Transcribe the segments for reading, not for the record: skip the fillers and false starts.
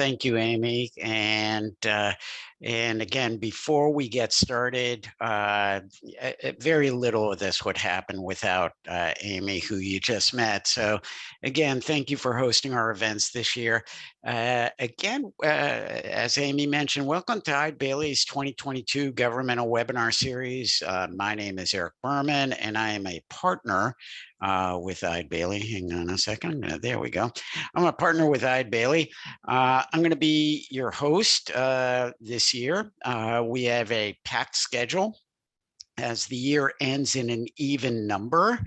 Thank you, Amy. And again, before we get started, very little of this would happen without Amy, who you just met. So again, thank you for hosting our events this year. As Amy mentioned, welcome to Eide Bailey's 2022 Governmental Webinar Series. My name is Eric Berman, and I am a partner with Eide Bailey. Hang on a second. There we go. I'm a partner with Eide Bailey. I'm going to be your host this year. We have a packed schedule as the year ends in an even number.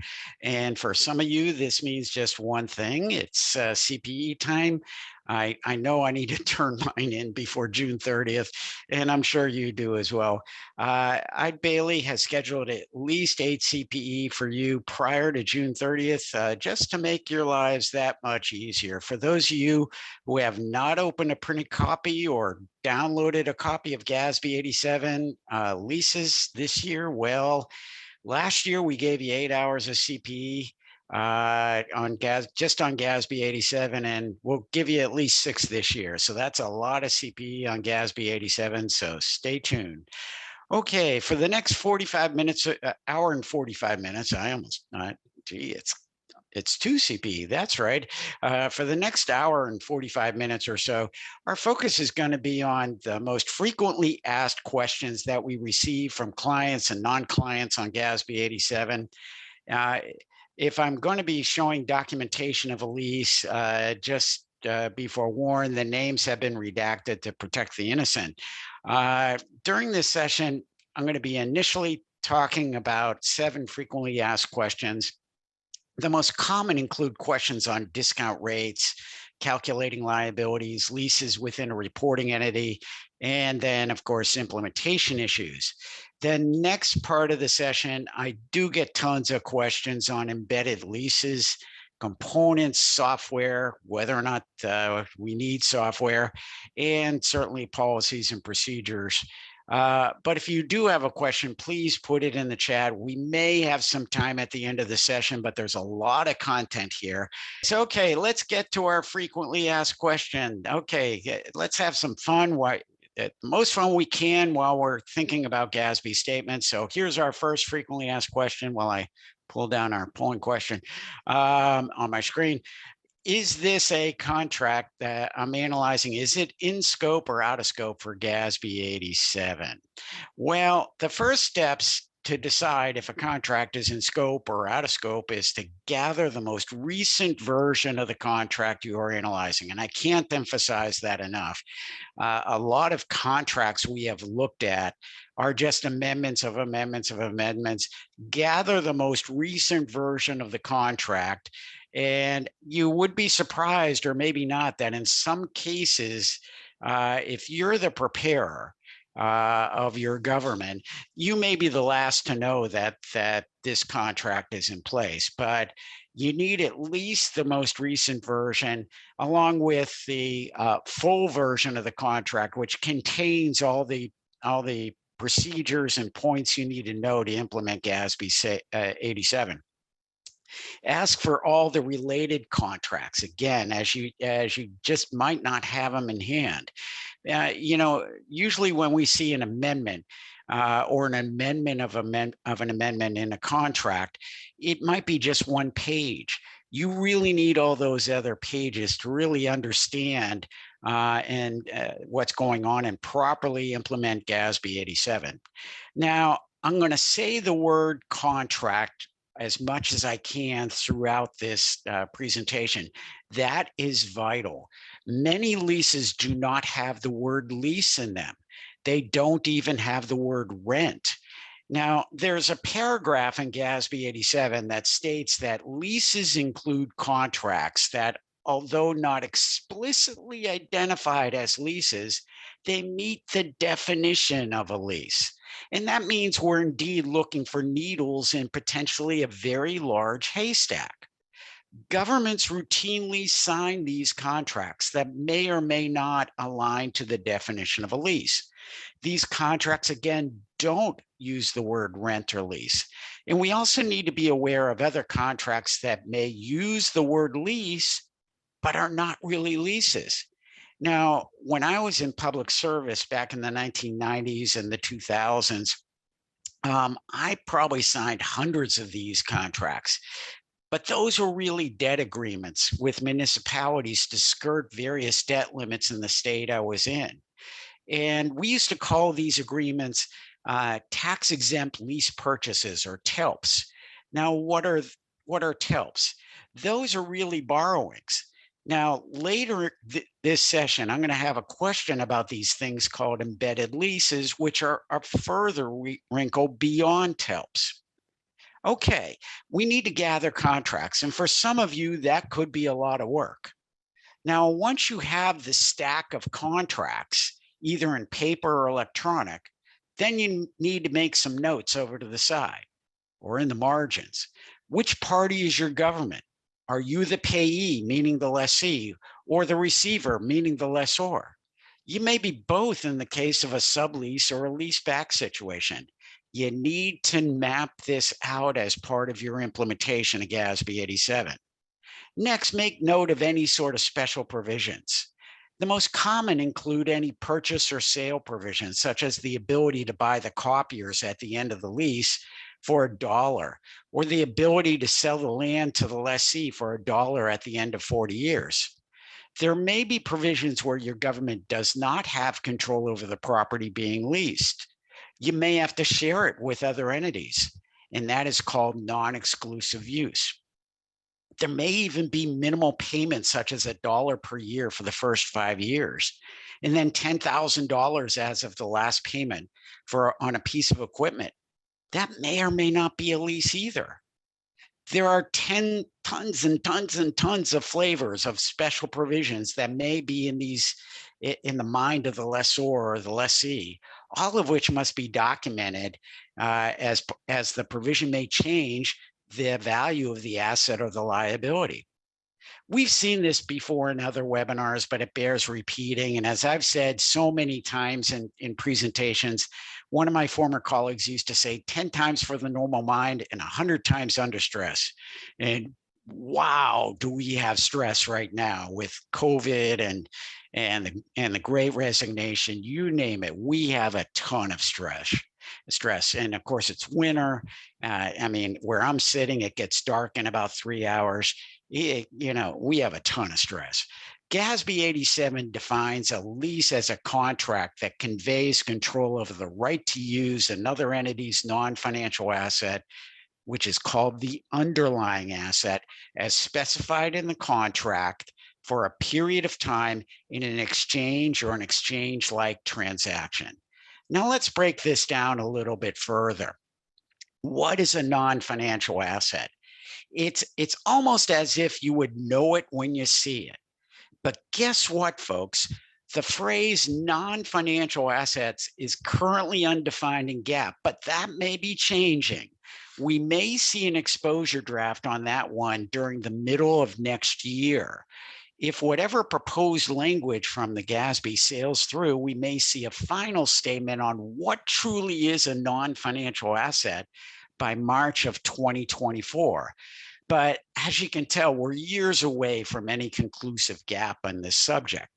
And for some of you, this means just one thing. It's CPE time. I know I need to turn mine in before June 30th, and I'm sure you do as well. Eide Bailey has scheduled at least 8 CPE for you prior to June 30th, just to make your lives that much easier. For those of you who have not opened a printed copy or downloaded a copy of GASB 87 leases this year, well, last year we gave you 8 hours of CPE on GASB 87, and we'll give you at least 6 this year. So that's a lot of CPE on GASB 87. So stay tuned. Okay, for the next 45 minutes, hour and 45 minutes, it's 2 CPE, that's right. For the next hour and 45 minutes or so, our focus is going to be on the most frequently asked questions that we receive from clients and non-clients on GASB 87. If I'm going to be showing documentation of a lease, just be forewarned, the names have been redacted to protect the innocent. During this session, I'm going to be initially talking about 7 frequently asked questions. The most common include questions on discount rates, calculating liabilities, leases within a reporting entity, and then, of course, implementation issues. The next part of the session, I do get tons of questions on embedded leases, components, software, whether or not we need software, and certainly policies and procedures. But if you do have a question, please put it in the chat. We may have some time at the end of the session, but there's a lot of content here. So, okay, let's get to our frequently asked question. Okay, let's have some fun. The most fun we can while we're thinking about GASB statements. So here's our first frequently asked question while I pull down our polling question on my screen. Is this a contract that I'm analyzing? Is it in scope or out of scope for GASB 87? Well, the first steps to decide if a contract is in scope or out of scope is to gather the most recent version of the contract you are analyzing. And I can't emphasize that enough. A lot of contracts we have looked at are just amendments of amendments of amendments. Gather the most recent version of the contract. And you would be surprised, or maybe not, that in some cases, if you're the preparer of your government, you may be the last to know that this contract is in place. But you need at least the most recent version, along with the full version of the contract, which contains all the procedures and points you need to know to implement GASB 87. Ask for all the related contracts, again, as you just might not have them in hand. Usually when we see an amendment or an amendment of an amendment in a contract, it might be just one page. You really need all those other pages to really understand what's going on and properly implement GASB 87. Now, I'm going to say the word contract as much as I can throughout this presentation. That is vital. Many leases do not have the word lease in them. They don't even have the word rent. Now, there's a paragraph in GASB 87 that states that leases include contracts that, although not explicitly identified as leases, they meet the definition of a lease. And that means we're indeed looking for needles in potentially a very large haystack. Governments routinely sign these contracts that may or may not align to the definition of a lease. These contracts, again, don't use the word rent or lease. And we also need to be aware of other contracts that may use the word lease, but are not really leases. Now, when I was in public service back in the 1990s and the 2000s, I probably signed hundreds of these contracts, but those were really debt agreements with municipalities to skirt various debt limits in the state I was in. And we used to call these agreements tax exempt lease purchases, or TELPs. Now, what are TELPs? Those are really borrowings. Now, later this session, I'm going to have a question about these things called embedded leases, which are a further wrinkle beyond TELPs. Okay, we need to gather contracts. And for some of you, that could be a lot of work. Now, once you have the stack of contracts, either in paper or electronic, then you need to make some notes over to the side or in the margins. Which party is your government? Are you the payee, meaning the lessee, or the receiver, meaning the lessor? You may be both in the case of a sublease or a leaseback situation. You need to map this out as part of your implementation of GASB 87. Next, make note of any sort of special provisions. The most common include any purchase or sale provisions, such as the ability to buy the copiers at the end of the lease for $1, or the ability to sell the land to the lessee for $1 at the end of 40 years. There may be provisions where your government does not have control over the property being leased. You may have to share it with other entities, and that is called non-exclusive use. There may even be minimal payments, such as $1 per year for the first 5 years, and then $10,000 as of the last payment on a piece of equipment. That may or may not be a lease either. There are tons and tons and tons of flavors of special provisions that may be in the mind of the lessor or the lessee, all of which must be documented, as the provision may change the value of the asset or the liability. We've seen this before in other webinars, but it bears repeating. And as I've said so many times in presentations, one of my former colleagues used to say 10 times for the normal mind and 100 times under stress. And wow, do we have stress right now with COVID and the great resignation, you name it. We have a ton of stress. And of course, it's winter. I mean, where I'm sitting, it gets dark in about 3 hours. We have a ton of stress. GASB 87 defines a lease as a contract that conveys control over the right to use another entity's non-financial asset, which is called the underlying asset, as specified in the contract for a period of time in an exchange or an exchange-like transaction. Now let's break this down a little bit further. What is a non-financial asset? It's almost as if you would know it when you see it. But guess what, folks? The phrase non-financial assets is currently undefined in GAAP, but that may be changing. We may see an exposure draft on that one during the middle of next year. If whatever proposed language from the GASB sails through, we may see a final statement on what truly is a non-financial asset by March of 2024. But as you can tell, we're years away from any conclusive gap on this subject.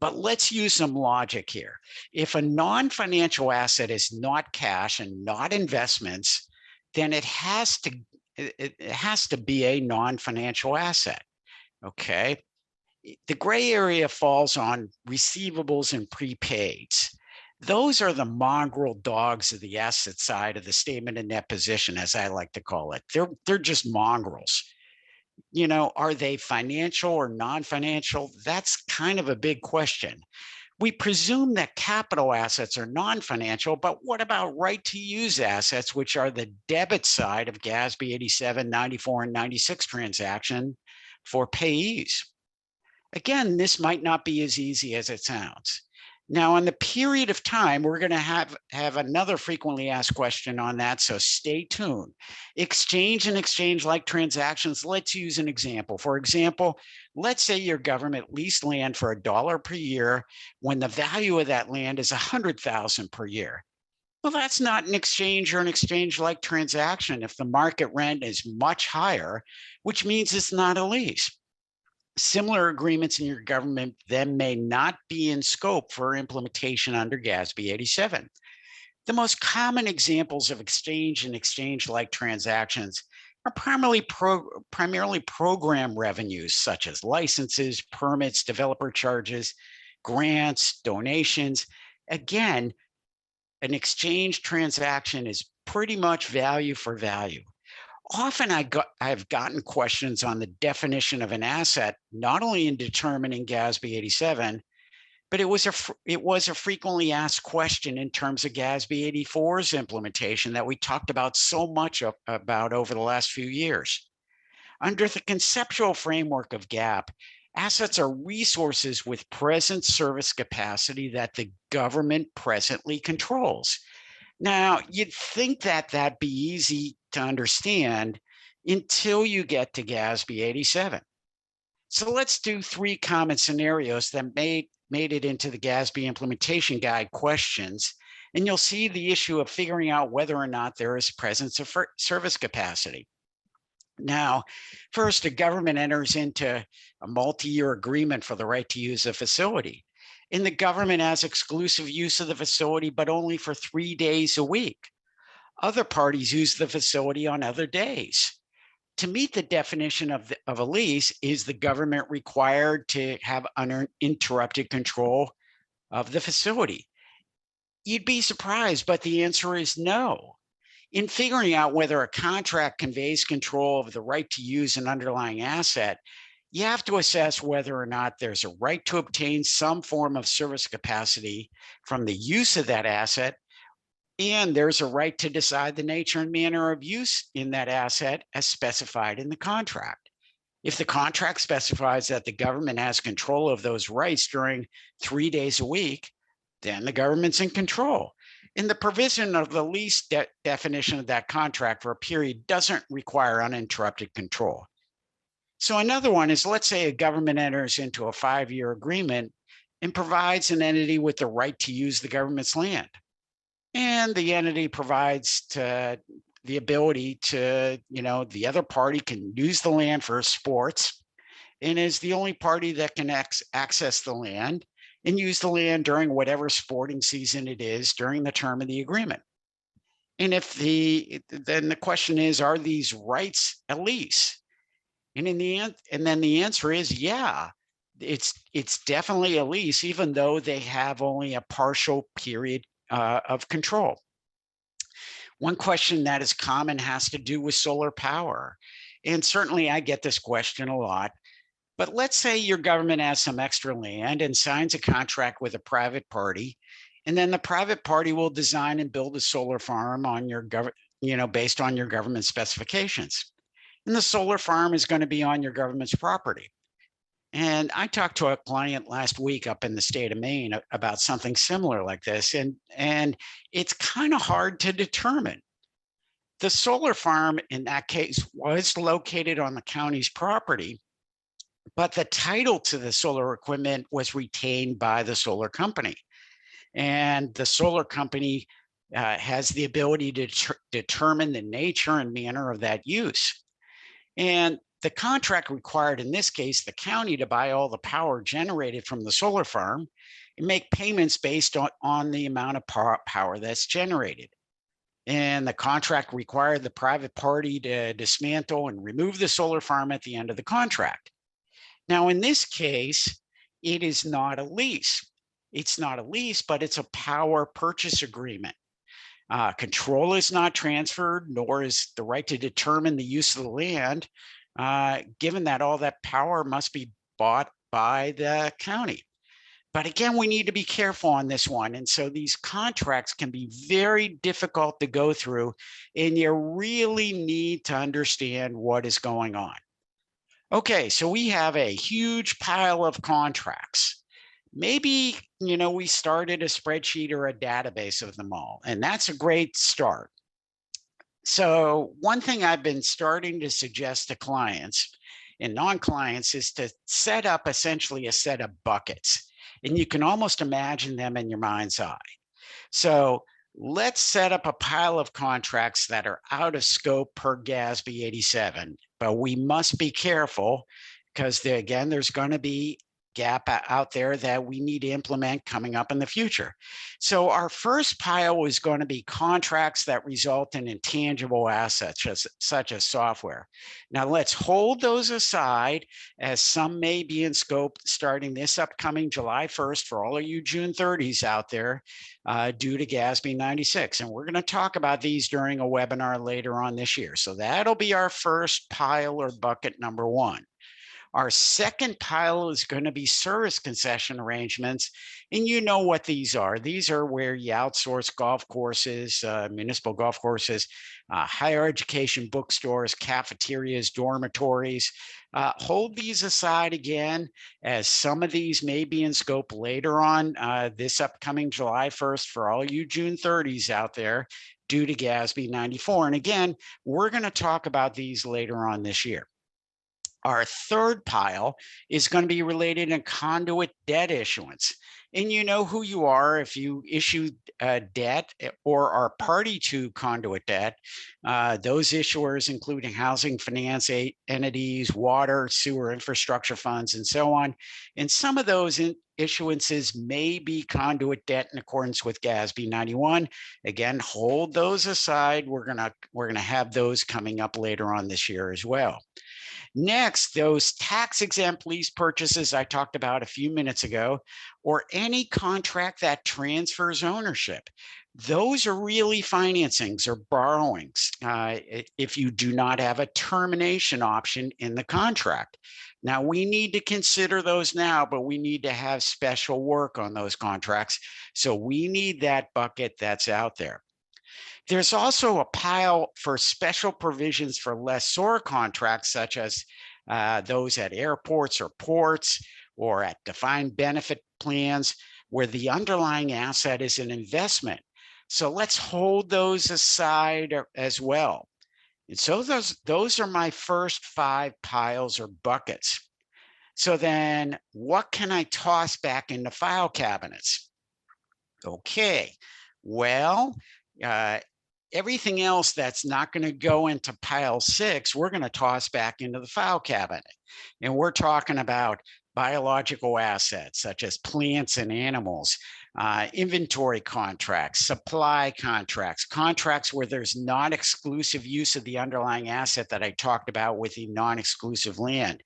But let's use some logic here. If a non-financial asset is not cash and not investments, then it has to be a non-financial asset. Okay. The gray area falls on receivables and prepaids. Those are the mongrel dogs of the asset side of the statement of net position, as I like to call it. They're just mongrels. Are they financial or non-financial? That's kind of a big question. We presume that capital assets are non-financial, but what about right to use assets, which are the debit side of GASB 87, 94, and 96 transaction for payees? Again, this might not be as easy as it sounds. Now, in the period of time, we're going to have another frequently asked question on that, so stay tuned. Exchange and exchange-like transactions, let's use an example. For example, let's say your government leased land for $1 per year when the value of that land is $100,000 per year. Well, that's not an exchange or an exchange-like transaction if the market rent is much higher, which means it's not a lease. Similar agreements in your government then may not be in scope for implementation under GASB 87. The most common examples of exchange and exchange-like transactions are primarily program revenues such as licenses, permits, developer charges, grants, donations. Again, an exchange transaction is pretty much value for value. Often I've gotten questions on the definition of an asset, not only in determining GASB 87, but it was a frequently asked question in terms of GASB 84's implementation that we talked about so much about over the last few years. Under the conceptual framework of GAAP, assets are resources with present service capacity that the government presently controls. Now, you'd think that that'd be easy to understand until you get to GASB 87. So let's do 3 common scenarios that made it into the GASB implementation guide questions, and you'll see the issue of figuring out whether or not there is presence of service capacity. Now, first, a government enters into a multi-year agreement for the right to use a facility. And the government has exclusive use of the facility, but only for 3 days a week. Other parties use the facility on other days. To meet the definition of a lease, is the government required to have uninterrupted control of the facility? You'd be surprised, but the answer is no. In figuring out whether a contract conveys control of the right to use an underlying asset, you have to assess whether or not there's a right to obtain some form of service capacity from the use of that asset, and there's a right to decide the nature and manner of use in that asset as specified in the contract. If the contract specifies that the government has control of those rights during 3 days a week, then the government's in control. And the provision of the lease definition of that contract for a period doesn't require uninterrupted control. So another one is, let's say a government enters into a 5-year agreement and provides an entity with the right to use the government's land. And the entity provides the ability to, the other party can use the land for sports and is the only party that can access the land and use the land during whatever sporting season it is during the term of the agreement. And then the question is, are these rights a lease? And then the answer is, yeah, it's definitely a lease, even though they have only a partial period of control. One question that is common has to do with solar power. And certainly I get this question a lot. But let's say your government has some extra land and signs a contract with a private party, and then the private party will design and build a solar farm on based on your government specifications. And the solar farm is going to be on your government's property. And I talked to a client last week up in the state of Maine about something similar like this, and it's kind of hard to determine. The solar farm in that case was located on the county's property, but the title to the solar equipment was retained by the solar company. And the solar company has the ability to determine the nature and manner of that use. And the contract required, in this case, the county to buy all the power generated from the solar farm and make payments based on the amount of power that's generated. And the contract required the private party to dismantle and remove the solar farm at the end of the contract. Now, in this case, it is not a lease. It's not a lease, but it's a power purchase agreement. Control is not transferred, nor is the right to determine the use of the land, given that all that power must be bought by the county. But again, we need to be careful on this one. And so these contracts can be very difficult to go through, and you really need to understand what is going on. Okay, so we have a huge pile of contracts. Maybe, we started a spreadsheet or a database of them all, and that's a great start. So one thing I've been starting to suggest to clients and non-clients is to set up essentially a set of buckets. And you can almost imagine them in your mind's eye. So let's set up a pile of contracts that are out of scope per GASB 87, but we must be careful because again, there's going to be gap out there that we need to implement coming up in the future. So our first pile is going to be contracts that result in intangible assets, such as software. Now let's hold those aside, as some may be in scope starting this upcoming July 1st for all of you June 30s out there, due to GASB 96. And we're going to talk about these during a webinar later on this year. So that'll be our first pile or bucket number one. Our second pile is going to be service concession arrangements. And you know what these are. These are where you outsource golf courses, municipal golf courses, higher education bookstores, cafeterias, dormitories. Hold these aside again, as some of these may be in scope later on this upcoming July 1st for all you June 30s out there due to GASB 94. And again, we're going to talk about these later on this year. Our third pile is going to be related to conduit debt issuance. And you know who you are if you issue debt or are party to conduit debt. Those issuers, including housing finance entities, water, sewer infrastructure funds, and so on. And some of those issuances may be conduit debt in accordance with GASB 91. Again, hold those aside. We're gonna have those coming up later on this year as well. Next, those tax-exempt lease purchases I talked about a few minutes ago, or any contract that transfers ownership. Those are really financings or borrowings if you do not have a termination option in the contract. Now, we need to consider those now, but we need to have special work on those contracts. So we need that bucket that's out there. There's also a pile for special provisions for lessor contracts, such as those at airports or ports or at defined benefit plans, where the underlying asset is an investment. So let's hold those aside as well. And so those are my first 5 piles or buckets. So then what can I toss back into file cabinets? Okay, well, everything else that's not going to go into pile 6, we're going to toss back into the file cabinet. And we're talking about biological assets such as plants and animals, inventory contracts, supply contracts, contracts where there's non-exclusive use of the underlying asset that I talked about with the non-exclusive land.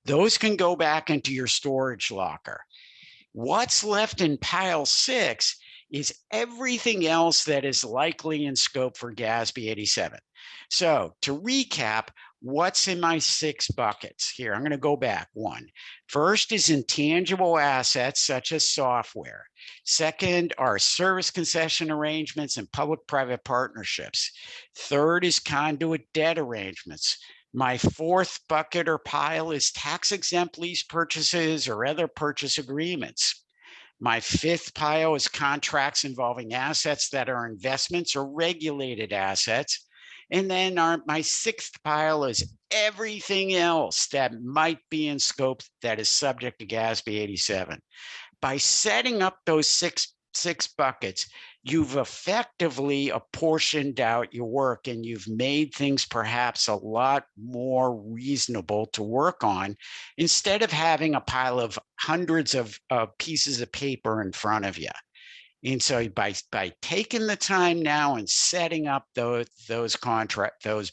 Those can go back into your storage locker. What's left in pile 6 is everything else that is likely in scope for GASB 87. So to recap, what's in my 6 buckets here? I'm going to go back one. First is intangible assets such as software. Second are service concession arrangements and public-private partnerships. Third is conduit debt arrangements. My 4th bucket or pile is tax-exempt lease purchases or other purchase agreements. My 5th pile is contracts involving assets that are investments or regulated assets. And then my 6th pile is everything else that might be in scope that is subject to GASB 87. By setting up those six buckets, you've effectively apportioned out your work, and you've made things perhaps a lot more reasonable to work on, instead of having a pile of hundreds of pieces of paper in front of you. And so by taking the time now and setting up those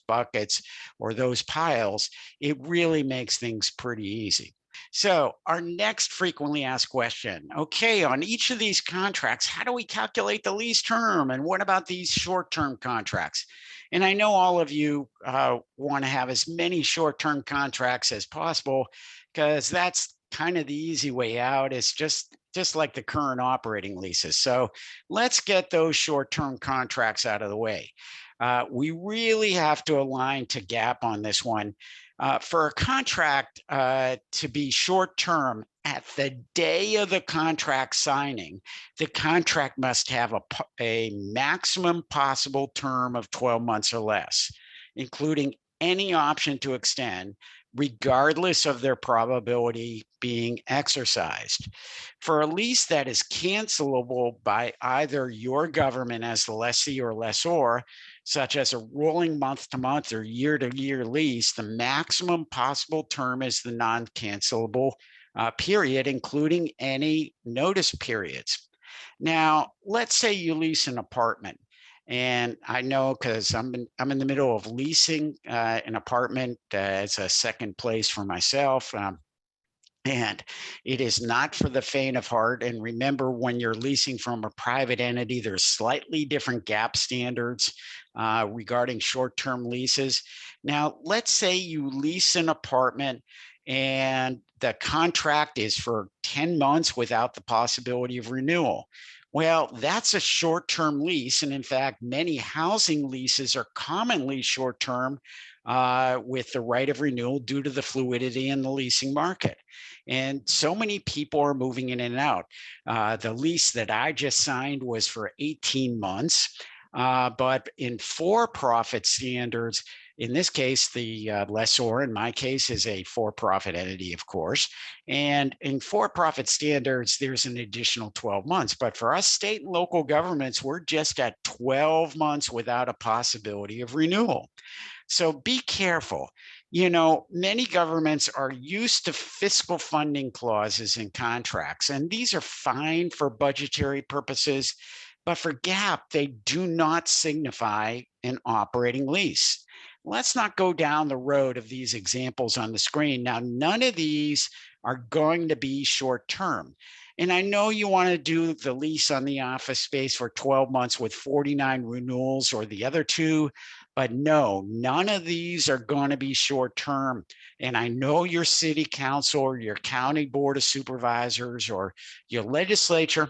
buckets or those piles, it really makes things pretty easy. So our next frequently asked question, okay, on each of these contracts, how do we calculate the lease term? And what about these short-term contracts? And I know all of you want to have as many short-term contracts as possible, because that's kind of the easy way out. It's just like the current operating leases. So let's get those short-term contracts out of the way. We really have to align to GAAP on this one. For a contract to be short-term, at the day of the contract signing, the contract must have a maximum possible term of 12 months or less, including any option to extend, regardless of their probability being exercised. For a lease that is cancelable by either your government as the lessee or lessor, such as a rolling month-to-month or year-to-year lease, the maximum possible term is the non-cancelable period, including any notice periods. Now, let's say you lease an apartment. And I know because I'm in the middle of leasing an apartment as a second place for myself. And it is not for the faint of heart. And remember, when you're leasing from a private entity, there's slightly different GAAP standards regarding short-term leases. Now, let's say you lease an apartment and the contract is for 10 months without the possibility of renewal. Well, that's a short-term lease. And in fact, many housing leases are commonly short-term with the right of renewal due to the fluidity in the leasing market. And so many people are moving in and out. The lease that I just signed was for 18 months, but in for-profit standards, in this case, the lessor, in my case, is a for-profit entity, of course. And in for-profit standards, there's an additional 12 months. But for us state and local governments, we're just at 12 months without a possibility of renewal. So be careful. You know, many governments are used to fiscal funding clauses in contracts, and these are fine for budgetary purposes, but for GAAP, they do not signify an operating lease. Let's not go down the road of these examples on the screen. Now, none of these are going to be short term. And I know you want to do the lease on the office space for 12 months with 49 renewals or the other two, but no, none of these are going to be short term. And I know your city council or your county board of supervisors or your legislature,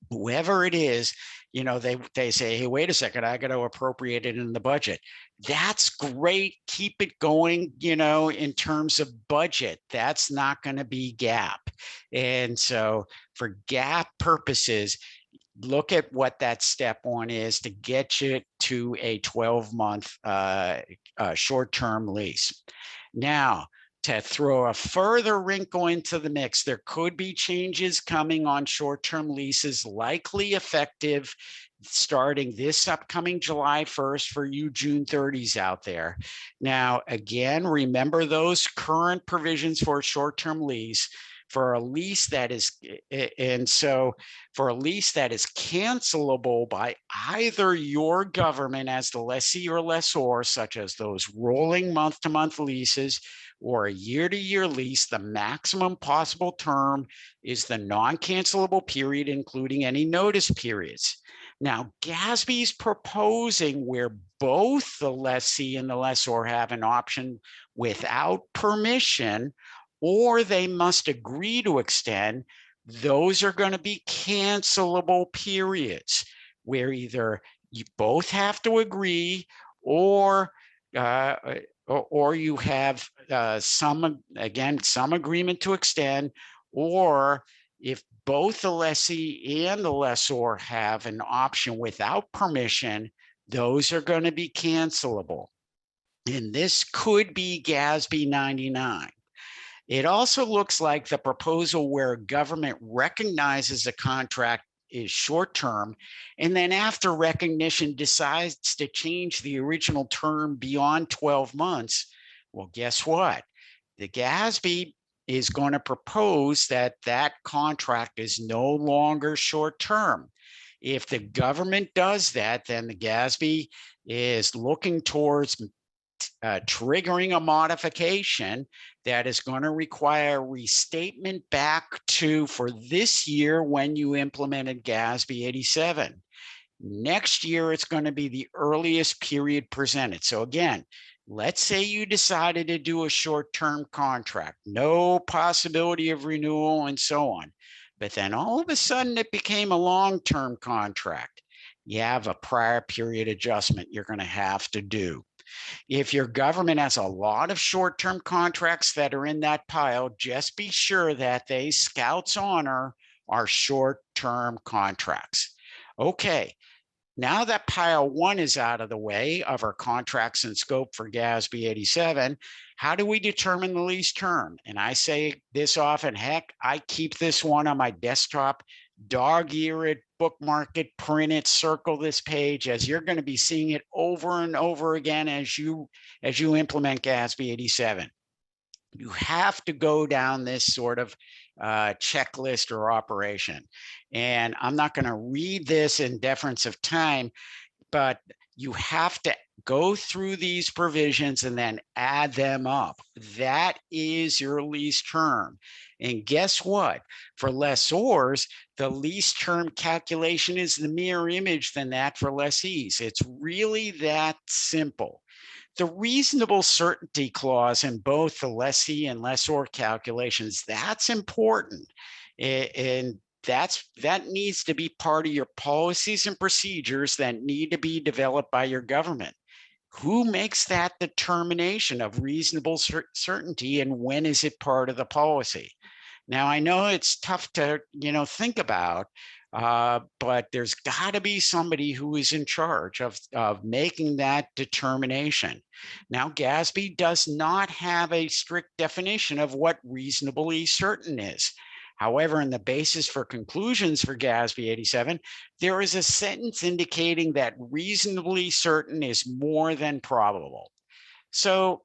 whoever it is, you know, they say, hey, wait a second, I got to appropriate it in the budget. That's great. Keep it going, you know, in terms of budget. That's not going to be GAAP. And so for GAAP purposes, look at what that step one is to get you to a 12-month short-term lease. Now, to throw a further wrinkle into the mix, there could be changes coming on short-term leases, likely effective starting this upcoming July 1st for you June 30s out there. Now, again, remember those current provisions for a short-term lease. For a lease that is, and so for a lease that is cancelable by either your government as the lessee or lessor, such as those rolling month-to-month leases or a year-to-year lease, the maximum possible term is the non-cancelable period, including any notice periods. Now, GASB is proposing where both the lessee and the lessor have an option without permission, or they must agree to extend. Those are going to be cancelable periods where either you both have to agree or you have some agreement to extend, or if both the lessee and the lessor have an option without permission, those are going to be cancelable. And this could be GASB 99. It also looks like the proposal where government recognizes a contract is short term, and then after recognition decides to change the original term beyond 12 months. Well, guess what? The GASB is going to propose that that contract is no longer short term. If the government does that, then the GASB is looking towards triggering a modification that is going to require restatement back to for this year when you implemented GASB 87. Next year, it's going to be the earliest period presented. So again, let's say you decided to do a short-term contract, no possibility of renewal and so on. But then all of a sudden it became a long-term contract. You have a prior period adjustment you're going to have to do. If your government has a lot of short-term contracts that are in that pile, just be sure that they Scouts honor are short-term contracts. Okay, now that pile one is out of the way of our contracts and scope for GASB 87, how do we determine the lease term? And I say this often, heck, I keep this one on my desktop dog-eared bookmark it, print it, circle this page, as you're going to be seeing it over and over again as you implement GASB 87. You have to go down this sort of checklist or operation. And I'm not going to read this in deference of time, but you have to go through these provisions and then add them up. That is your lease term. And guess what? For lessors, the lease term calculation is the mirror image than that for lessees. It's really that simple. The reasonable certainty clause in both the lessee and lessor calculations, that's important. And that needs to be part of your policies and procedures that need to be developed by your government. Who makes that determination of reasonable certainty, and when is it part of the policy? Now, I know it's tough to, think about, but there's got to be somebody who is in charge of making that determination. Now, GASB does not have a strict definition of what reasonably certain is. However, in the basis for conclusions for GASB 87, there is a sentence indicating that reasonably certain is more than probable. So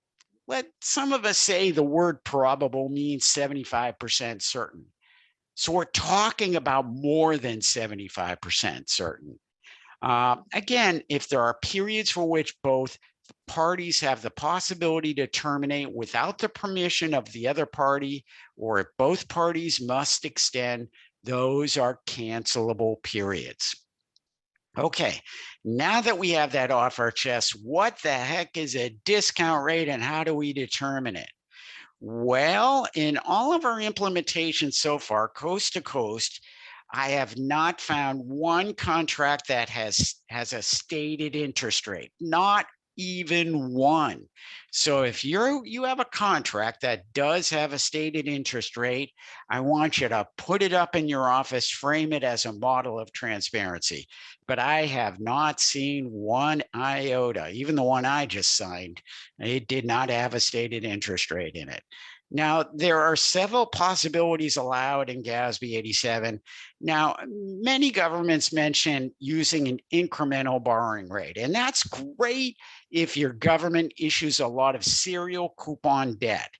let some of us say the word probable means 75% certain. So we're talking about more than 75% certain. Again, if there are periods for which both parties have the possibility to terminate without the permission of the other party, or if both parties must extend, those are cancelable periods. Okay, now that we have that off our chest, what the heck is a discount rate and how do we determine it? Well, in all of our implementations so far, coast to coast, I have not found one contract that has a stated interest rate, not even one. So if you have a contract that does have a stated interest rate, I want you to put it up in your office, frame it as a model of transparency. But I have not seen one iota. Even the one I just signed, it did not have a stated interest rate in it. Now, there are several possibilities allowed in GASB 87. Now, many governments mention using an incremental borrowing rate, and that's great if your government issues a lot of serial coupon debt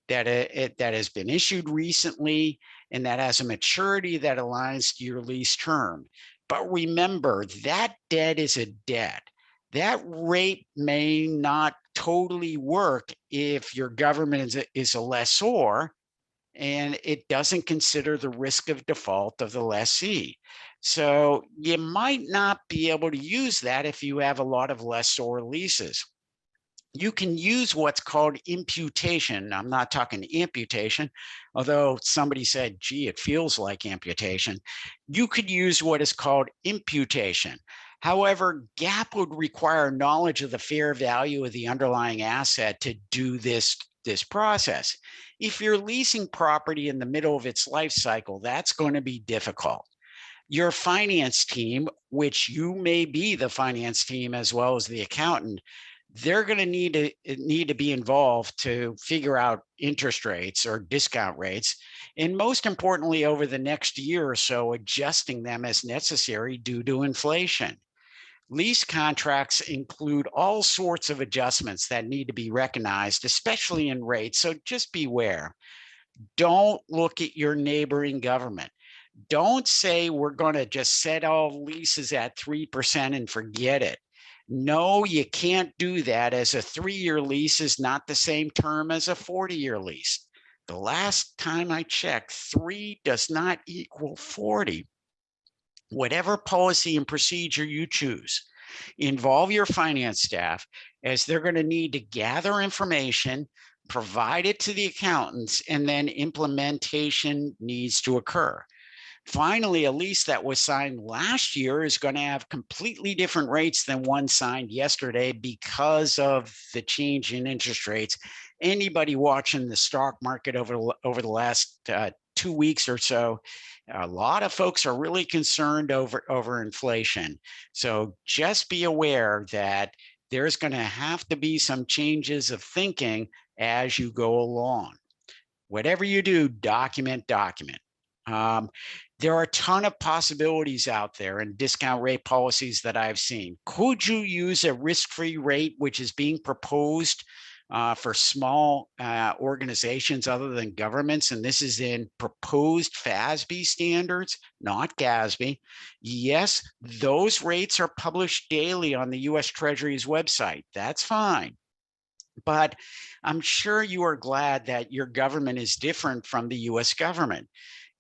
that has been issued recently and that has a maturity that aligns to your lease term. But remember, that debt is a debt. That rate may not totally work if your government is a lessor and it doesn't consider the risk of default of the lessee. So you might not be able to use that if you have a lot of lessor leases. You can use what's called imputation. I'm not talking amputation, although somebody said, gee, it feels like amputation. You could use what is called imputation. However, GAAP would require knowledge of the fair value of the underlying asset to do this process. If you're leasing property in the middle of its life cycle, that's going to be difficult. Your finance team, which you may be the finance team as well as the accountant, they're going to need to be involved to figure out interest rates or discount rates, and most importantly, over the next year or so, adjusting them as necessary due to inflation. Lease contracts include all sorts of adjustments that need to be recognized, especially in rates, so just beware. Don't look at your neighboring government. Don't say we're going to just set all leases at 3% and forget it. No, you can't do that, as a 3-year lease is not the same term as a 40-year lease. The last time I checked, 3 does not equal 40. Whatever policy and procedure you choose, involve your finance staff, as they're going to need to gather information, provide it to the accountants, and then implementation needs to occur. Finally, a lease that was signed last year is going to have completely different rates than one signed yesterday because of the change in interest rates. Anybody watching the stock market over the last 2 weeks or so, a lot of folks are really concerned over inflation. So just be aware that there's going to have to be some changes of thinking as you go along. Whatever you do, document. There are a ton of possibilities out there and discount rate policies that I've seen. Could you use a risk-free rate, which is being proposed for small organizations other than governments? And this is in proposed FASB standards, not GASB. Yes, those rates are published daily on the US Treasury's website. That's fine. But I'm sure you are glad that your government is different from the US government.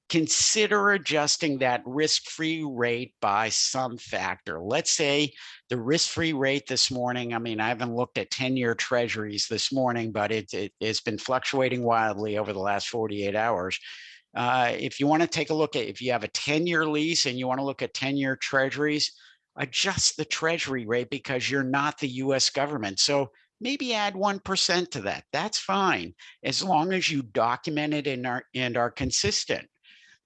Consider adjusting that risk-free rate by some factor. Let's say the risk-free rate this morning, I mean, I haven't looked at 10-year treasuries this morning, but it's been fluctuating wildly over the last 48 hours. If you want to take a look at, if you have a 10-year lease and you want to look at 10-year treasuries, adjust the treasury rate because you're not the US government. So maybe add 1% to that. That's fine, as long as you document it and are consistent.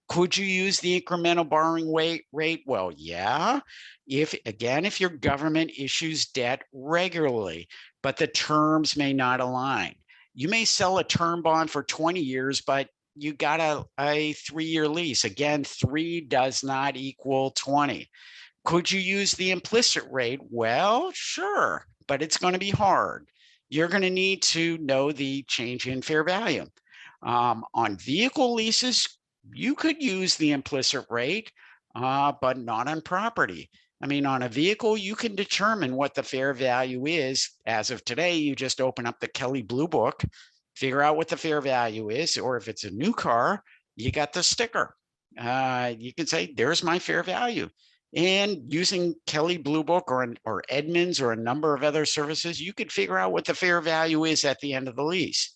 Could you use the incremental borrowing rate? Well, yeah, if your government issues debt regularly, but the terms may not align. You may sell a term bond for 20 years, but you got a 3-year lease. Again, 3 does not equal 20. Could you use the implicit rate? Well, sure, but it's going to be hard. You're going to need to know the change in fair value. On vehicle leases, you could use the implicit rate, but not on property. I mean, on a vehicle, you can determine what the fair value is. As of today, you just open up the Kelley Blue Book, figure out what the fair value is, or if it's a new car, you got the sticker. You can say, there's my fair value. And using Kelley Blue Book or Edmunds or a number of other services, you could figure out what the fair value is at the end of the lease.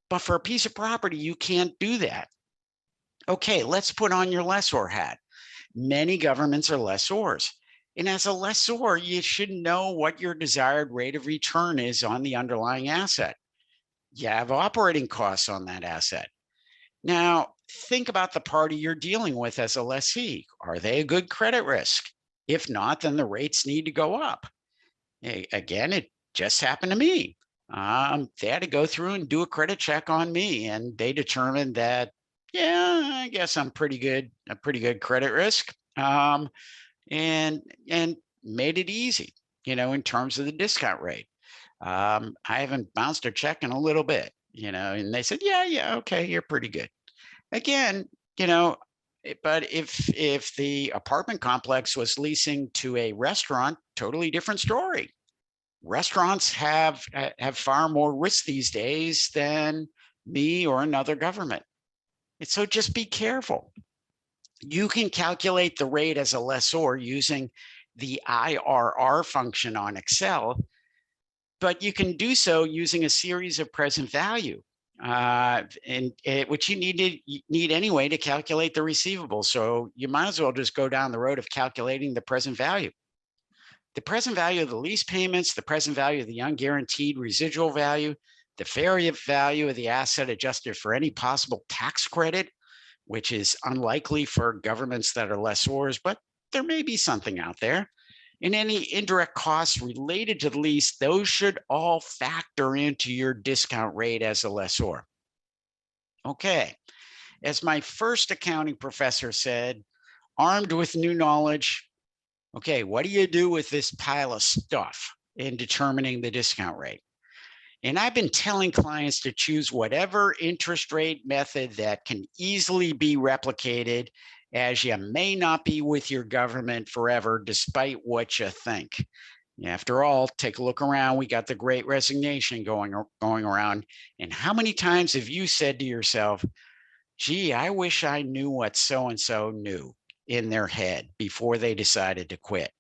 But for a piece of property, you can't do that. Okay, let's put on your lessor hat. Many governments are lessors. And as a lessor, you should know what your desired rate of return is on the underlying asset. You have operating costs on that asset. Now, think about the party you're dealing with as a lessee. Are they a good credit risk? If not, then the rates need to go up. Again, it just happened to me. They had to go through and do a credit check on me, and they determined that, yeah, I guess I'm a pretty good credit risk, and made it easy, in terms of the discount rate. I haven't bounced a check in a little bit, and they said, yeah, okay, you're pretty good. Again, but if the apartment complex was leasing to a restaurant, totally different story. Restaurants have far more risk these days than me or another government. And so just be careful. You can calculate the rate as a lessor using the IRR function on Excel, but you can do so using a series of present value, which you need anyway to calculate the receivable. So you might as well just go down the road of calculating the present value. The present value of the lease payments, the present value of the unguaranteed residual value, the fair value of the asset adjusted for any possible tax credit, which is unlikely for governments that are lessors, but there may be something out there. And any indirect costs related to the lease, those should all factor into your discount rate as a lessor. Okay, as my first accounting professor said, armed with new knowledge, okay, what do you do with this pile of stuff in determining the discount rate? And I've been telling clients to choose whatever interest rate method that can easily be replicated, as you may not be with your government forever, despite what you think. After all, take a look around. We got the Great Resignation going around. And how many times have you said to yourself, gee, I wish I knew what so-and-so knew in their head before they decided to quit?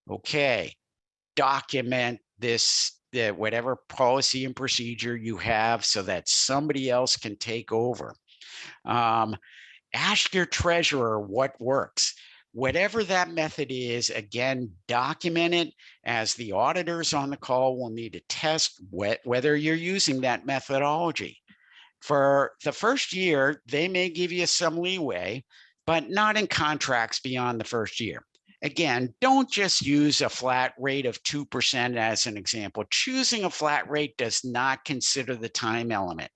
Okay, document this, whatever policy and procedure you have, so that somebody else can take over. Ask your treasurer what works. Whatever that method is, again, document it, as the auditors on the call will need to test whether you're using that methodology. For the first year, they may give you some leeway, but not in contracts beyond the first year. Again, don't just use a flat rate of 2% as an example. Choosing a flat rate does not consider the time element.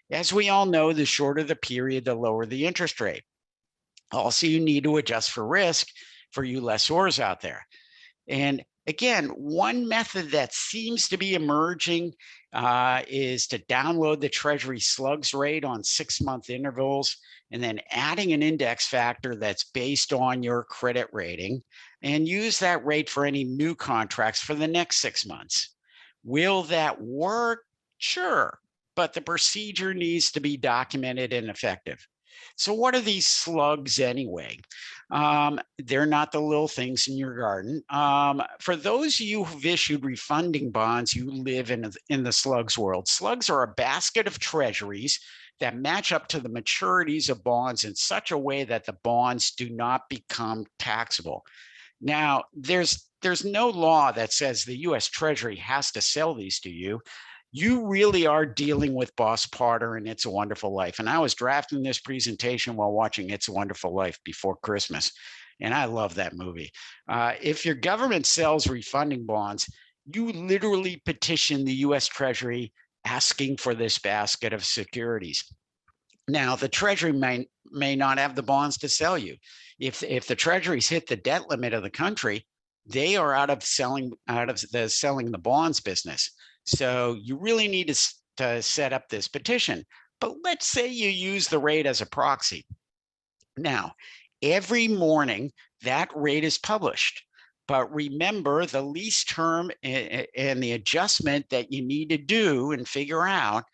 As we all know, the shorter the period, the lower the interest rate. Also, you need to adjust for risk for you lessors out there. And again, one method that seems to be emerging is to download the Treasury Slugs rate on 6-month intervals and then adding an index factor that's based on your credit rating and use that rate for any new contracts for the next 6 months. Will that work? Sure, but the procedure needs to be documented and effective. So what are these slugs anyway? They're not the little things in your garden. For those of you who've issued refunding bonds, you live in the slugs world. Slugs are a basket of treasuries that match up to the maturities of bonds in such a way that the bonds do not become taxable. Now, there's no law that says the U.S. Treasury has to sell these to you. You really are dealing with Boss Potter and It's a Wonderful Life. And I was drafting this presentation while watching It's a Wonderful Life before Christmas. And I love that movie. If your government sells refunding bonds, you literally petition the U.S. Treasury asking for this basket of securities. Now, the Treasury may not have the bonds to sell you. If the Treasuries hit the debt limit of the country, they are out of selling the bonds business. So you really need to set up this petition. But let's say you use the rate as a proxy. Now, every morning that rate is published. But remember the lease term and the adjustment that you need to do and figure out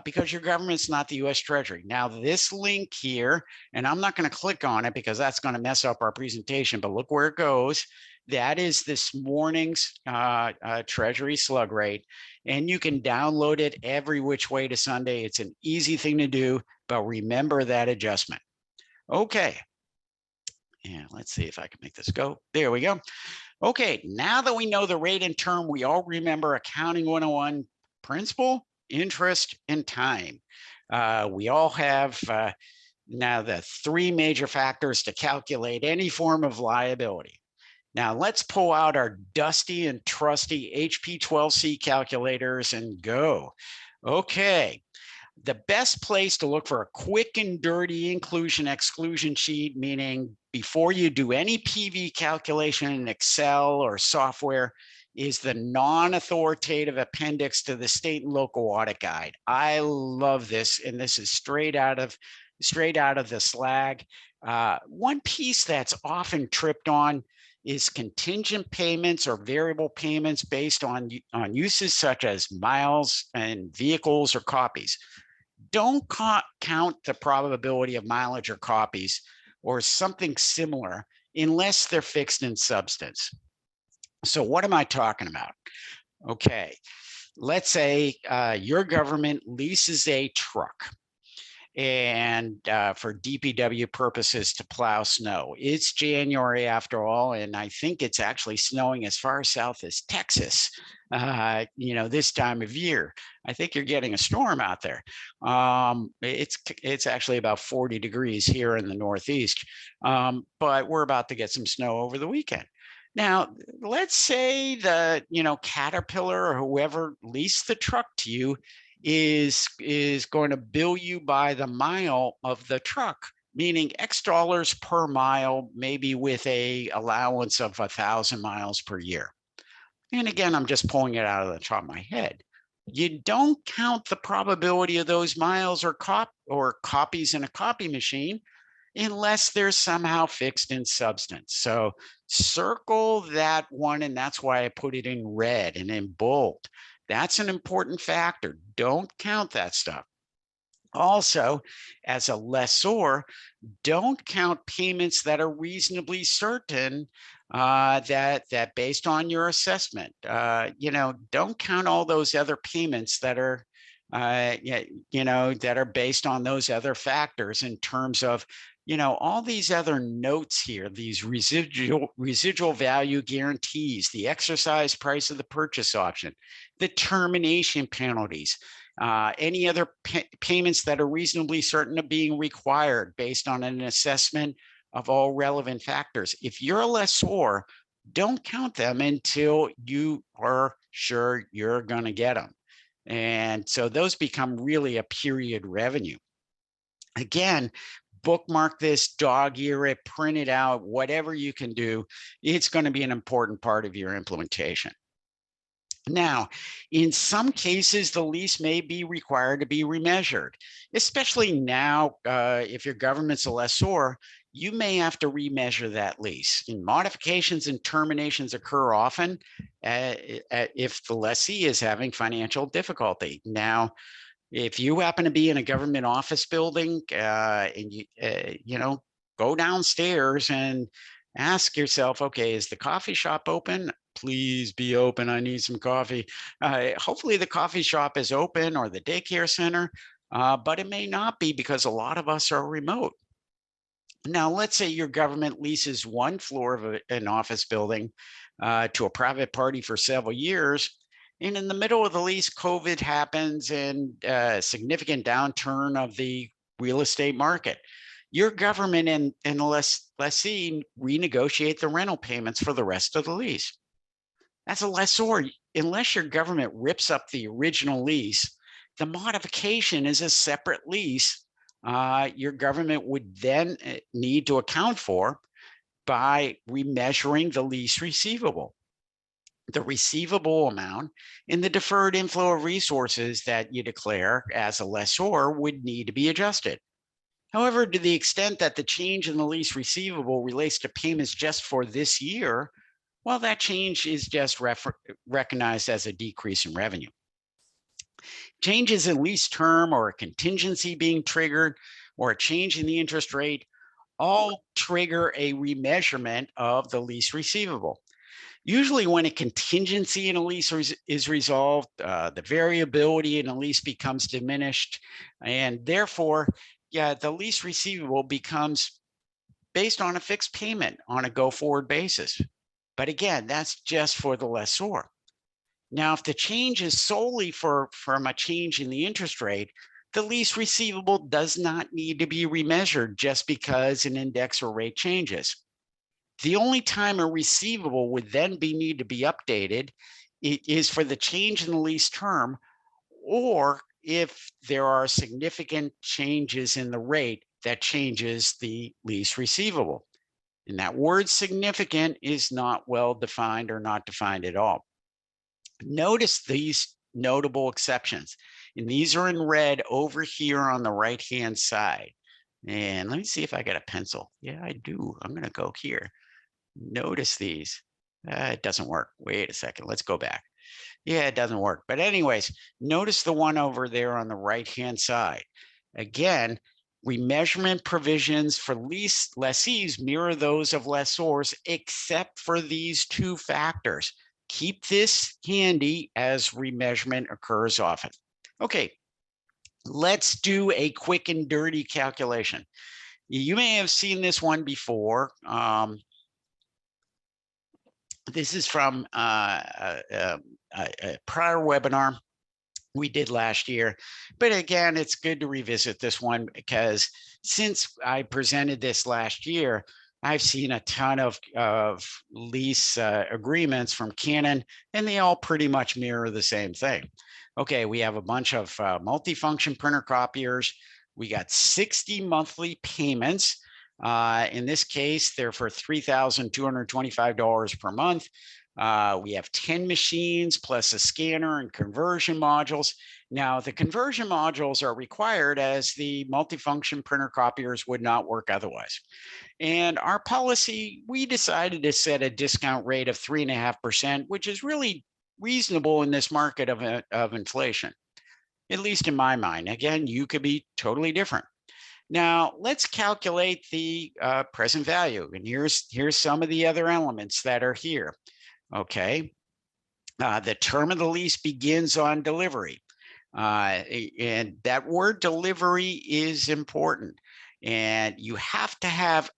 because your government's not the U.S. Treasury. Now, this link here, and I'm not going to click on it because that's going to mess up our presentation, but look where it goes. That is this morning's Treasury slug rate, and you can download it every which way to Sunday. It's an easy thing to do, but remember that adjustment. Okay. And let's see if I can make this go. There we go. Okay, now that we know the rate and term, we all remember Accounting 101 principal, interest, and time. We all have now the 3 major factors to calculate any form of liability. Now let's pull out our dusty and trusty HP12C calculators and go. Okay, the best place to look for a quick and dirty inclusion exclusion sheet, meaning before you do any PV calculation in Excel or software, is the non-authoritative appendix to the state and local audit guide. I love this, and this is straight out of the SLAG. One piece that's often tripped on is contingent payments or variable payments based on uses such as miles and vehicles or copies. Don't count the probability of mileage or copies or something similar unless they're fixed in substance. So what am I talking about? Okay, let's say your government leases a truck and for DPW purposes to plow snow. It's January after all, and I think it's actually snowing as far south as Texas, this time of year. I think you're getting a storm out there. It's actually about 40 degrees here in the Northeast, but we're about to get some snow over the weekend. Now, let's say the Caterpillar or whoever leased the truck to you is going to bill you by the mile of the truck, meaning X dollars per mile, maybe with a allowance of 1,000 miles per year. And again, I'm just pulling it out of the top of my head. You don't count the probability of those miles or copies in a copy machine unless they're somehow fixed in substance. So circle that one, and that's why I put it in red and in bold. That's an important factor. Don't count that stuff. Also, as a lessor, don't count payments that are reasonably certain that based on your assessment. Don't count all those other payments that are that are based on those other factors in terms of all these other notes here, these residual value guarantees, the exercise price of the purchase option, the termination penalties, any other payments that are reasonably certain of being required based on an assessment of all relevant factors. If you're a lessor, don't count them until you are sure you're going to get them. And so those become really a period revenue. Again, bookmark this, dog ear it, print it out, whatever you can do. It's going to be an important part of your implementation. Now, in some cases, the lease may be required to be remeasured, especially now, if your government's a lessor, you may have to remeasure that lease. And modifications and terminations occur often if the lessee is having financial difficulty. Now, if you happen to be in a government office building and you go downstairs and ask yourself, okay, is the coffee shop open? Please be open. I need some coffee. Hopefully the coffee shop is open, or the daycare center, but it may not be because a lot of us are remote. Now, let's say your government leases one floor of an office building to a private party for several years. And in the middle of the lease, COVID happens and significant downturn of the real estate market. Your government and the lessee renegotiate the rental payments for the rest of the lease. As a lessor, unless your government rips up the original lease, the modification is a separate lease your government would then need to account for by remeasuring the lease receivable. The receivable amount and the deferred inflow of resources that you declare as a lessor would need to be adjusted. However, to the extent that the change in the lease receivable relates to payments just for this year, well, that change is just recognized as a decrease in revenue. Changes in lease term, or a contingency being triggered, or a change in the interest rate all trigger a remeasurement of the lease receivable. Usually when a contingency in a lease is resolved, the variability in a lease becomes diminished, and therefore, the lease receivable becomes based on a fixed payment on a go-forward basis. But again, that's just for the lessor. Now, if the change is solely from a change in the interest rate, the lease receivable does not need to be remeasured just because an index or rate changes. The only time a receivable would then need to be updated is for the change in the lease term, or if there are significant changes in the rate that changes the lease receivable. And that word significant is not well defined or not defined at all. Notice these notable exceptions, and these are in red over here on the right-hand side. And let me see if I got a pencil. Yeah, I do. I'm going to go here. Notice these. It doesn't work. Wait a second. Let's go back. Yeah, it doesn't work. But anyways, notice the one over there on the right-hand side. Again, remeasurement provisions for lessees mirror those of lessors, except for these two factors. Keep this handy as remeasurement occurs often. Okay, let's do a quick and dirty calculation. You may have seen this one before. This is from a prior webinar we did last year. But again, it's good to revisit this one because since I presented this last year, I've seen a ton of lease agreements from Canon, and they all pretty much mirror the same thing. Okay, we have a bunch of multifunction printer copiers. We got 60 monthly payments. In this case, they're for $3,225 per month. We have 10 machines plus a scanner and conversion modules. Now, the conversion modules are required as the multifunction printer copiers would not work otherwise. And our policy, we decided to set a discount rate of 3.5%, which is really reasonable in this market of inflation, at least in my mind. Again, you could be totally different. Now, let's calculate the present value. And here's some of the other elements that are here. Okay, the term of the lease begins on delivery. And that word delivery is important. And you have to have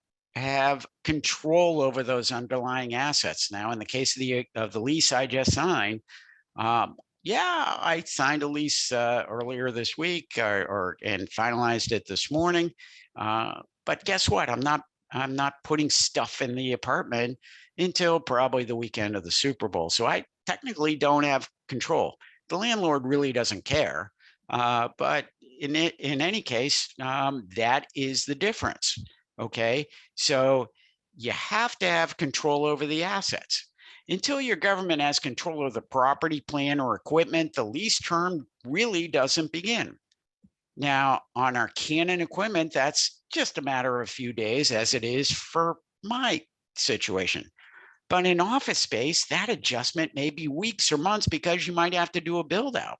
control over those underlying assets. Now, in the case of the lease I just signed, yeah, I signed a lease earlier this week and finalized it this morning. But guess what? I'm not putting stuff in the apartment until probably the weekend of the Super Bowl. So I technically don't have control. The landlord really doesn't care, but in any case, that is the difference. Okay, so you have to have control over the assets. Until your government has control of the property, plant, or equipment, the lease term really doesn't begin. Now, on our Canon equipment, that's just a matter of a few days, as it is for my situation. But in office space, that adjustment may be weeks or months because you might have to do a build out.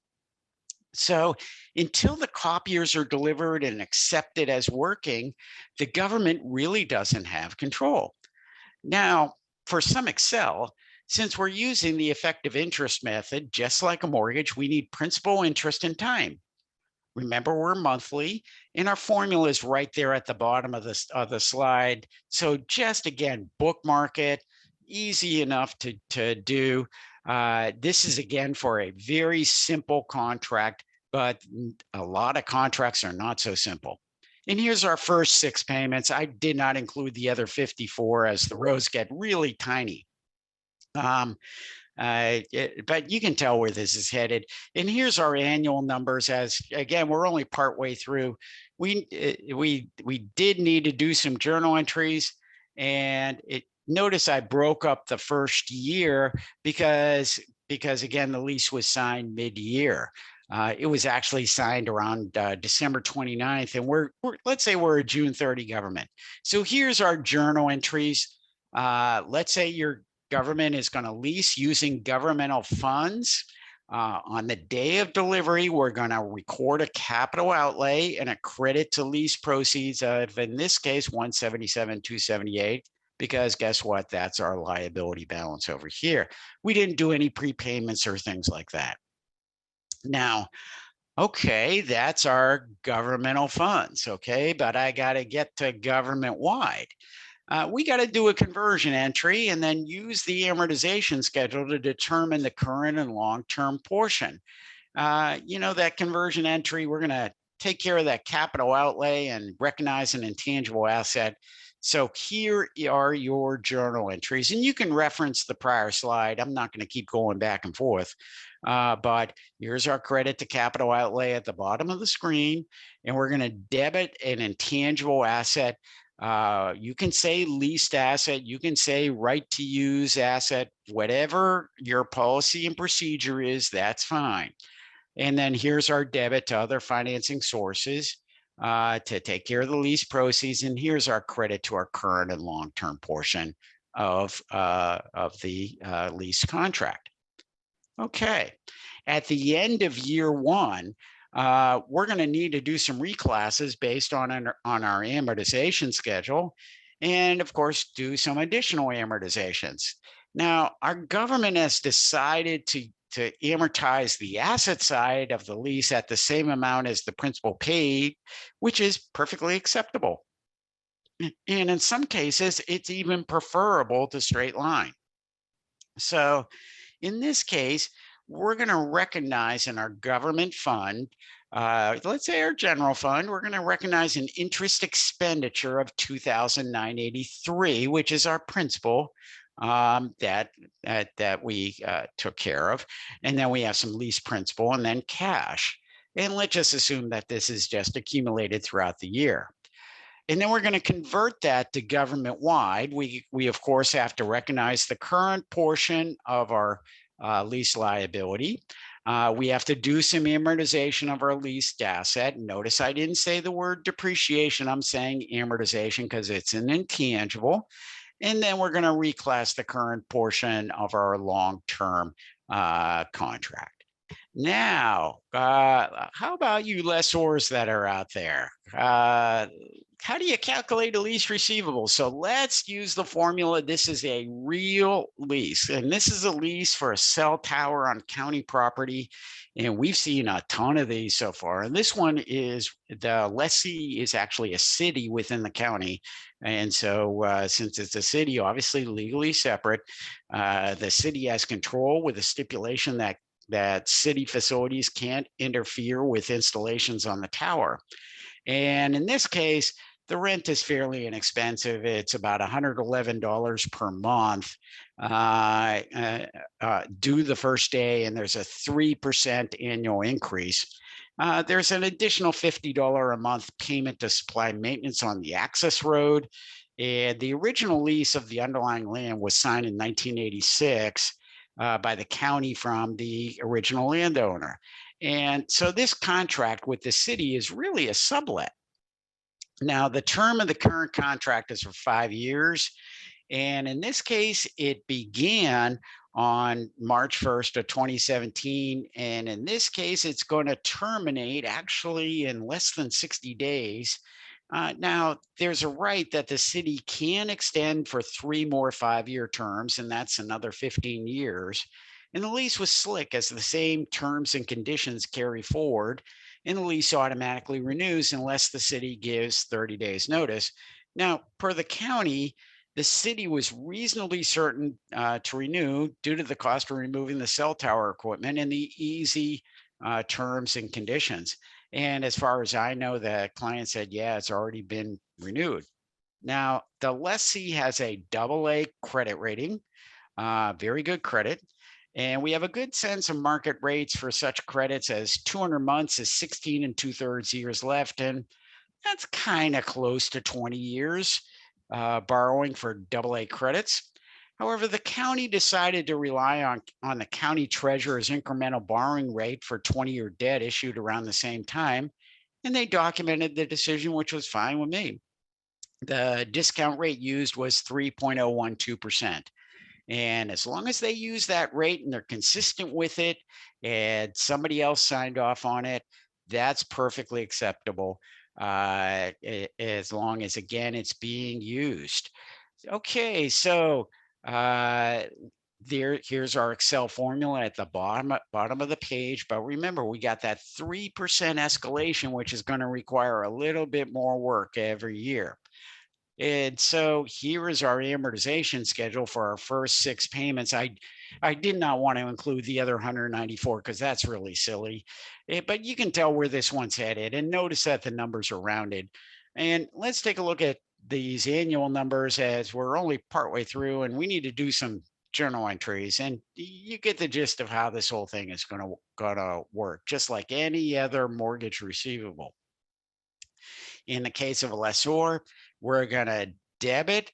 So until the copiers are delivered and accepted as working, the government really doesn't have control. Now, for some Excel, since we're using the effective interest method, just like a mortgage, we need principal, interest, and time. Remember, we're monthly, and our formula is right there at the bottom of the slide. So just again, bookmark it, easy enough to do. This is again for a very simple contract, but a lot of contracts are not so simple. And here's our first 6 payments. I did not include the other 54 as the rows get really tiny. But you can tell where this is headed. And here's our annual numbers. As again, we're only partway through. We did need to do some journal entries, and notice I broke up the first year because again the lease was signed mid-year. It was actually signed around December 29th, and we're let's say we're a June 30 government. So here's our journal entries. Let's say your government is going to lease using governmental funds. On the day of delivery, we're going to record a capital outlay and a credit to lease proceeds of, in this case, 177,278, because guess what? That's our liability balance over here. We didn't do any prepayments or things like that. Now, okay, that's our governmental funds, okay, but I got to get to government-wide. We got to do a conversion entry and then use the amortization schedule to determine the current and long-term portion. That conversion entry, we're going to take care of that capital outlay and recognize an intangible asset. So here are your journal entries, and you can reference the prior slide. I'm not going to keep going back and forth, but here's our credit to capital outlay at the bottom of the screen, and we're going to debit an intangible asset. You can say leased asset, you can say right to use asset, whatever your policy and procedure is, that's fine. And then here's our debit to other financing sources to take care of the lease proceeds. And here's our credit to our current and long-term portion of the lease contract. Okay. At the end of year 1, we're going to need to do some reclasses based on our amortization schedule, and of course, do some additional amortizations. Now, our government has decided to amortize the asset side of the lease at the same amount as the principal paid, which is perfectly acceptable. And in some cases, it's even preferable to straight line. So in this case, we're going to recognize in our government fund, let's say our general fund, we're going to recognize an interest expenditure of $2,983, which is our principal that we took care of. And then we have some lease principal and then cash. And let's just assume that this is just accumulated throughout the year. And then we're going to convert that to government-wide. We of course have to recognize the current portion of our lease liability. We have to do some amortization of our leased asset. Notice I didn't say the word depreciation. I'm saying amortization because it's an intangible. And then we're going to reclass the current portion of our long-term contract. Now, how about you lessors that are out there? How do you calculate a lease receivable? So let's use the formula. This is a real lease, and this is a lease for a cell tower on county property. And we've seen a ton of these so far. And this one is, the lessee is actually a city within the county. And so since it's a city, obviously legally separate, the city has control with a stipulation that city facilities can't interfere with installations on the tower. And in this case, the rent is fairly inexpensive. It's about $111 per month due the first day, and there's a 3% annual increase. There's an additional $50 a month payment to supply maintenance on the access road. And the original lease of the underlying land was signed in 1986 by the county from the original landowner. And so this contract with the city is really a sublet. Now, the term of the current contract is for 5 years. And in this case, it began on March 1st of 2017. And in this case, it's going to terminate actually in less than 60 days. Now, there's a right that the city can extend for 3 more 5-year terms, and that's another 15 years. And the lease was slick as the same terms and conditions carry forward, and the lease automatically renews unless the city gives 30 days notice. Now, per the county, the city was reasonably certain to renew due to the cost of removing the cell tower equipment and the easy terms and conditions. And as far as I know, the client said, yeah, it's already been renewed. Now, the lessee has a AA credit rating, very good credit. And we have a good sense of market rates for such credits as 200 months is 16 and 2/3 years left. And that's kind of close to 20 years borrowing for AA credits. However, the county decided to rely on the county treasurer's incremental borrowing rate for 20-year debt issued around the same time, and they documented the decision, which was fine with me. The discount rate used was 3.012%. And as long as they use that rate and they're consistent with it and somebody else signed off on it, that's perfectly acceptable as long as, again, it's being used. Okay, so uh, here's our Excel formula at the bottom of the page. But remember, we got that 3% escalation, which is going to require a little bit more work every year. And so here is our amortization schedule for our first 6 payments. I did not want to include the other 194 because that's really silly. But you can tell where this one's headed. And notice that the numbers are rounded. And let's take a look at these annual numbers as we're only partway through and we need to do some journal entries. And you get the gist of how this whole thing is gonna work, just like any other mortgage receivable. In the case of a lessor, we're going to debit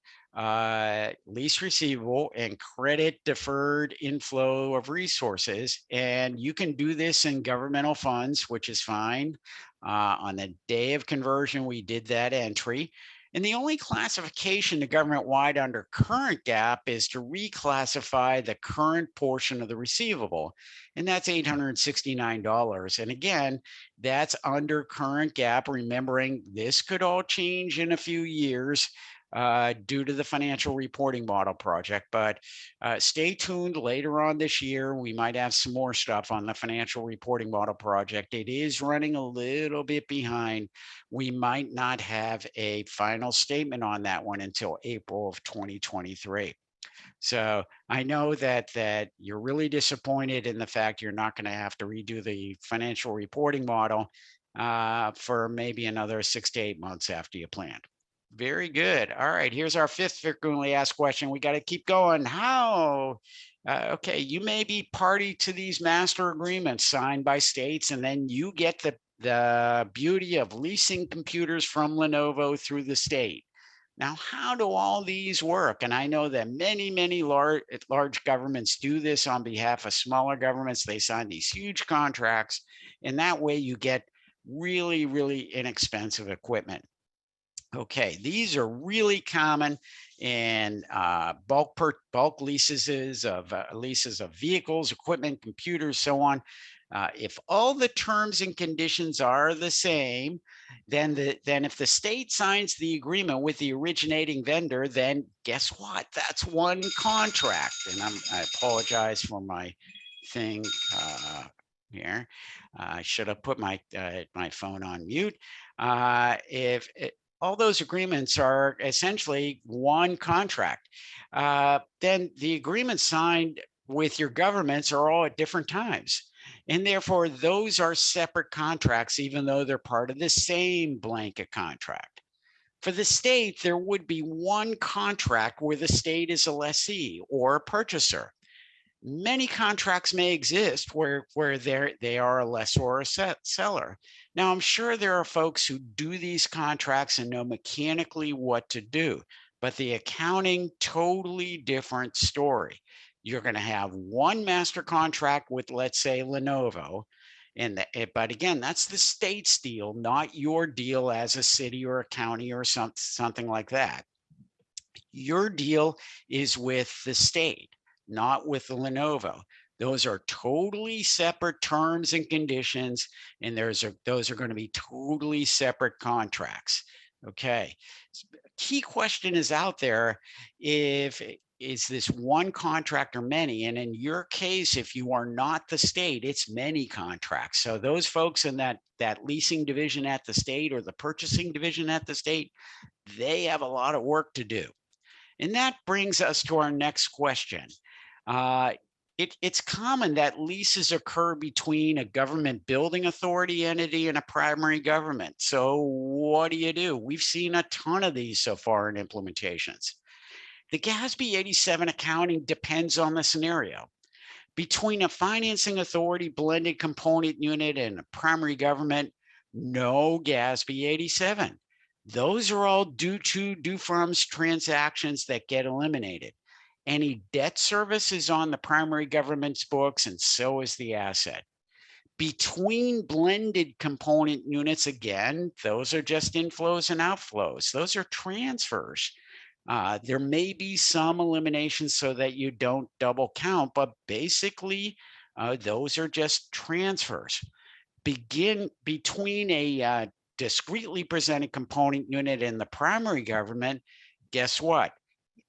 lease receivable and credit deferred inflow of resources. And you can do this in governmental funds, which is fine. On the day of conversion, we did that entry. And the only classification the government-wide under current GAAP is to reclassify the current portion of the receivable. And that's $869. And again, that's under current GAAP, remembering this could all change in a few years due to the financial reporting model project. But stay tuned later on this year. We might have some more stuff on the financial reporting model project. It is running a little bit behind. We might not have a final statement on that one until April of 2023. So I know that you're really disappointed in the fact you're not going to have to redo the financial reporting model for maybe another 6 to 8 months after you planned. Very good. All right, here's our fifth frequently asked question. We got to keep going. How? Okay, you may be party to these master agreements signed by states, and then you get the beauty of leasing computers from Lenovo through the state. Now, how do all these work? And I know that many large governments do this on behalf of smaller governments. They sign these huge contracts, and that way you get really inexpensive equipment. Okay, these are really common in bulk leases of vehicles, equipment, computers, so on. If all the terms and conditions are the same, then if the state signs the agreement with the originating vendor, then guess what? That's one contract. And I apologize for my thing here. I should have put my phone on mute. If all those agreements are essentially one contract, then the agreements signed with your governments are all at different times. And therefore, those are separate contracts, even though they're part of the same blanket contract. For the state, there would be one contract where the state is a lessee or a purchaser. Many contracts may exist where they are a lessor or a seller. Now, I'm sure there are folks who do these contracts and know mechanically what to do, but the accounting, totally different story. You're going to have one master contract with, let's say, Lenovo. But again, that's the state's deal, not your deal as a city or a county or something like that. Your deal is with the state, not with the Lenovo. Those are totally separate terms and conditions, and those are going to be totally separate contracts. Okay. Key question is out there: if is this one contract or many? And in your case, if you are not the state, it's many contracts. So those folks in that leasing division at the state or the purchasing division at the state, they have a lot of work to do. And that brings us to our next question. Uh, it's common that leases occur between a government building authority entity and a primary government. So what do? We've seen a ton of these so far in implementations. The GASB 87 accounting depends on the scenario. Between a financing authority blended component unit and a primary government, no GASB 87. Those are all due to, due from's transactions that get eliminated. Any debt service is on the primary government's books, and so is the asset. Between blended component units, again, those are just inflows and outflows. Those are transfers. There may be some eliminations so that you don't double count, but basically, those are just transfers. Between a discretely presented component unit and the primary government, guess what?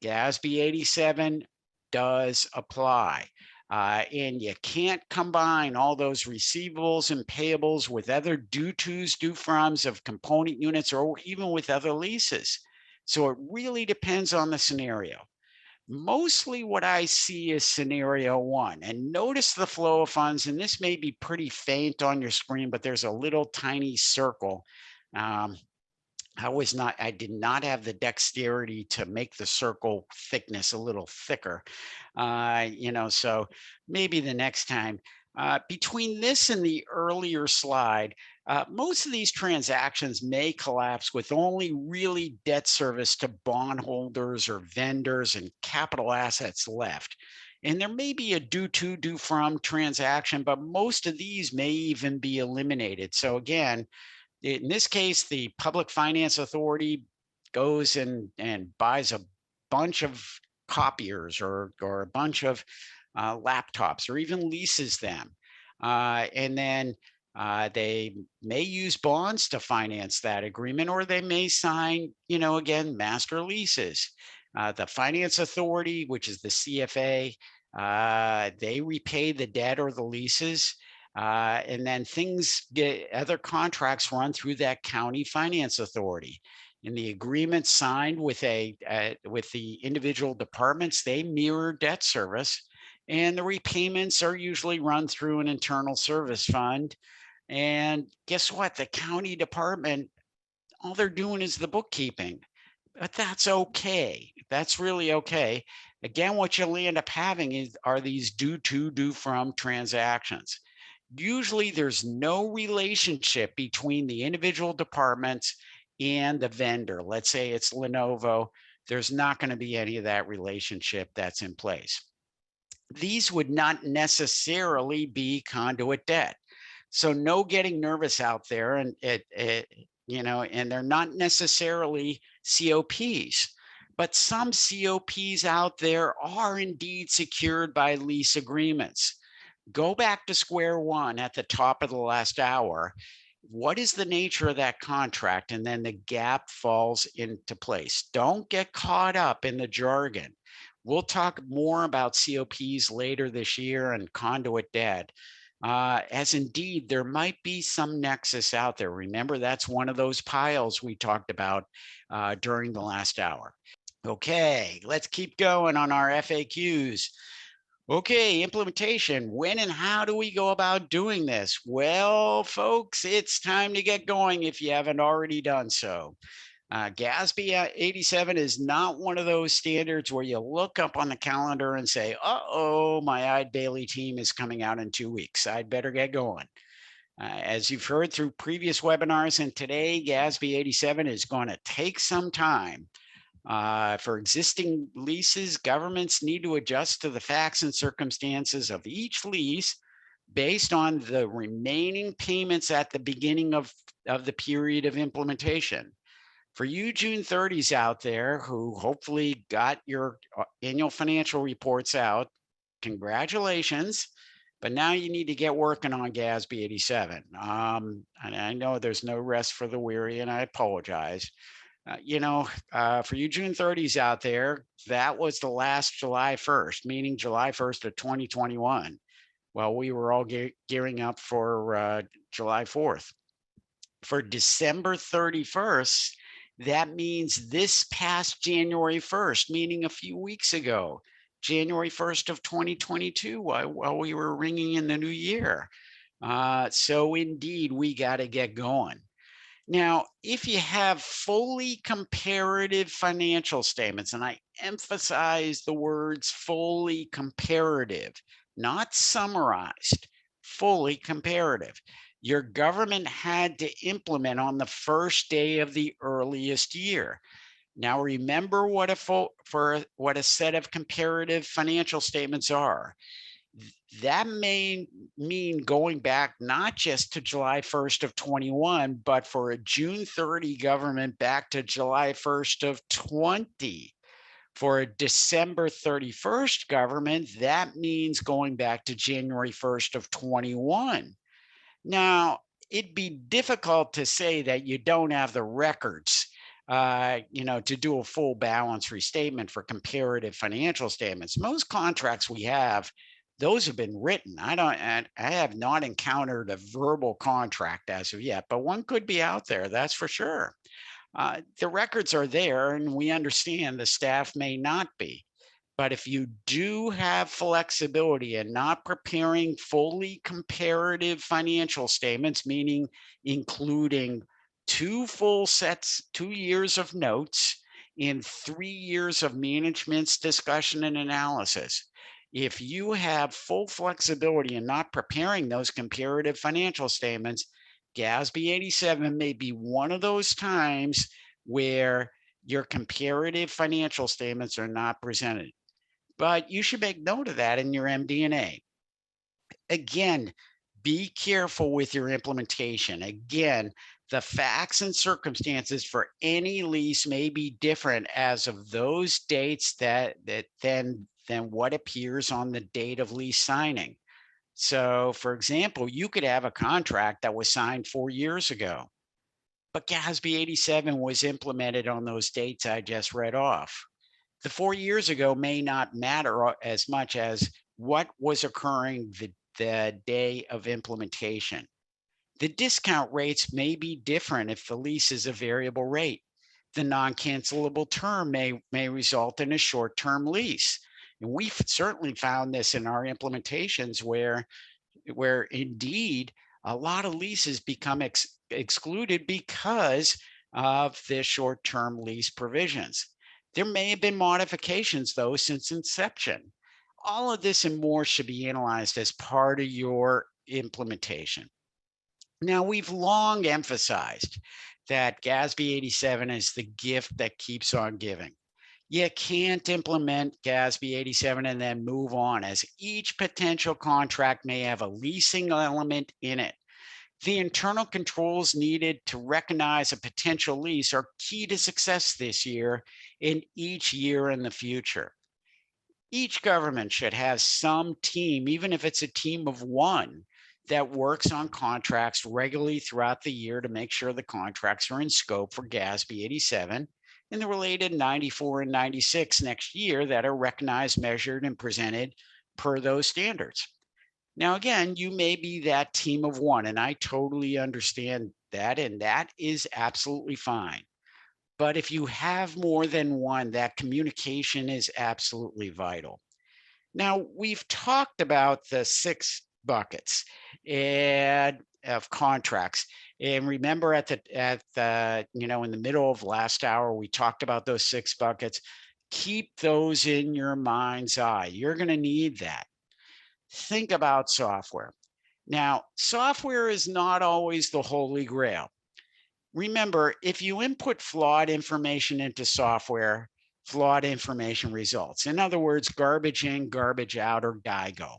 GASB 87 does apply. And you can't combine all those receivables and payables with other due tos, due froms of component units, or even with other leases. So it really depends on the scenario. Mostly what I see is scenario one. And notice the flow of funds, and this may be pretty faint on your screen, but there's a little tiny circle. Um, I did not have the dexterity to make the circle thickness a little thicker. So maybe the next time. Between this and the earlier slide, most of these transactions may collapse with only really debt service to bondholders or vendors and capital assets left. And there may be a due to, due from transaction, but most of these may even be eliminated. So again, in this case, the Public Finance Authority goes and buys a bunch of copiers or a bunch of laptops or even leases them. And then they may use bonds to finance that agreement, or they may sign, again, master leases. The Finance Authority, which is the CFA, they repay the debt or the leases. And then other contracts run through that county finance authority. And the agreement signed with the individual departments, they mirror debt service, and the repayments are usually run through an internal service fund. And guess what? The county department, all they're doing is the bookkeeping, but that's okay. That's really okay. Again, what you'll end up having are these due to, due from transactions. Usually there's no relationship between the individual departments and the vendor. Let's say it's Lenovo. There's not going to be any of that relationship that's in place. These would not necessarily be conduit debt. So no getting nervous out there, and and they're not necessarily COPs. But some COPs out there are indeed secured by lease agreements. Go back to square one at the top of the last hour. What is the nature of that contract? And then the gap falls into place. Don't get caught up in the jargon. We'll talk more about COPs later this year and conduit debt, as indeed there might be some nexus out there. Remember, that's one of those piles we talked about during the last hour. Okay, let's keep going on our FAQs. Okay, implementation. When and how do we go about doing this? Well, folks, it's time to get going if you haven't already done so. GASB 87 is not one of those standards where you look up on the calendar and say, uh-oh, my Eide Bailey team is coming out in 2 weeks. I'd better get going. As you've heard through previous webinars and today, GASB 87 is going to take some time. For existing leases, governments need to adjust to the facts and circumstances of each lease based on the remaining payments at the beginning of the period of implementation. For you June 30s out there who hopefully got your annual financial reports out, congratulations. But now you need to get working on GASB 87. And I know there's no rest for the weary, and I apologize. For you June 30s out there, that was the last July 1st, meaning July 1st of 2021. Well, we were all gearing up for July 4th. For December 31st, that means this past January 1st, meaning a few weeks ago, January 1st of 2022, while we were ringing in the new year. So indeed, we got to get going. Now, if you have fully comparative financial statements, and I emphasize the words fully comparative, not summarized, fully comparative, your government had to implement on the first day of the earliest year. Now, remember what a set of comparative financial statements are. That may mean going back not just to July 1st of 21, but for a June 30 government back to July 1st of 20. For a December 31st government, that means going back to January 1st of 21. Now, it'd be difficult to say that you don't have the records, to do a full balance restatement for comparative financial statements. Most contracts we have, those have been written. I have not encountered a verbal contract as of yet, but one could be out there, that's for sure. The records are there, and we understand the staff may not be. But if you do have flexibility in not preparing fully comparative financial statements, meaning including 2 years of notes in 3 years of management's discussion and analysis, if you have full flexibility in not preparing those comparative financial statements, GASB 87 may be one of those times where your comparative financial statements are not presented. But you should make note of that in your MD&A. Again, be careful with your implementation. Again, the facts and circumstances for any lease may be different as of those dates than what appears on the date of lease signing. So, for example, you could have a contract that was signed 4 years ago, but GASB 87 was implemented on those dates I just read off. The 4 years ago may not matter as much as what was occurring the day of implementation. The discount rates may be different if the lease is a variable rate. The non-cancelable term may result in a short-term lease. And we've certainly found this in our implementations where indeed a lot of leases become excluded because of the short-term lease provisions. There may have been modifications, though, since inception. All of this and more should be analyzed as part of your implementation. Now, we've long emphasized that GASB 87 is the gift that keeps on giving. You can't implement GASB 87 and then move on, as each potential contract may have a leasing element in it. The internal controls needed to recognize a potential lease are key to success this year and each year in the future. Each government should have some team, even if it's a team of one, that works on contracts regularly throughout the year to make sure the contracts are in scope for GASB 87 and the related 94 and 96 next year that are recognized, measured, and presented per those standards. Now, again, you may be that team of one, and I totally understand that, and that is absolutely fine. But if you have more than one, that communication is absolutely vital. Now, we've talked about the 6 buckets, and of contracts. And remember in the middle of last hour, we talked about those 6 buckets. Keep those in your mind's eye. You're going to need that. Think about software. Now, software is not always the holy grail. Remember, if you input flawed information into software, flawed information results. In other words, garbage in, garbage out, or GIGO.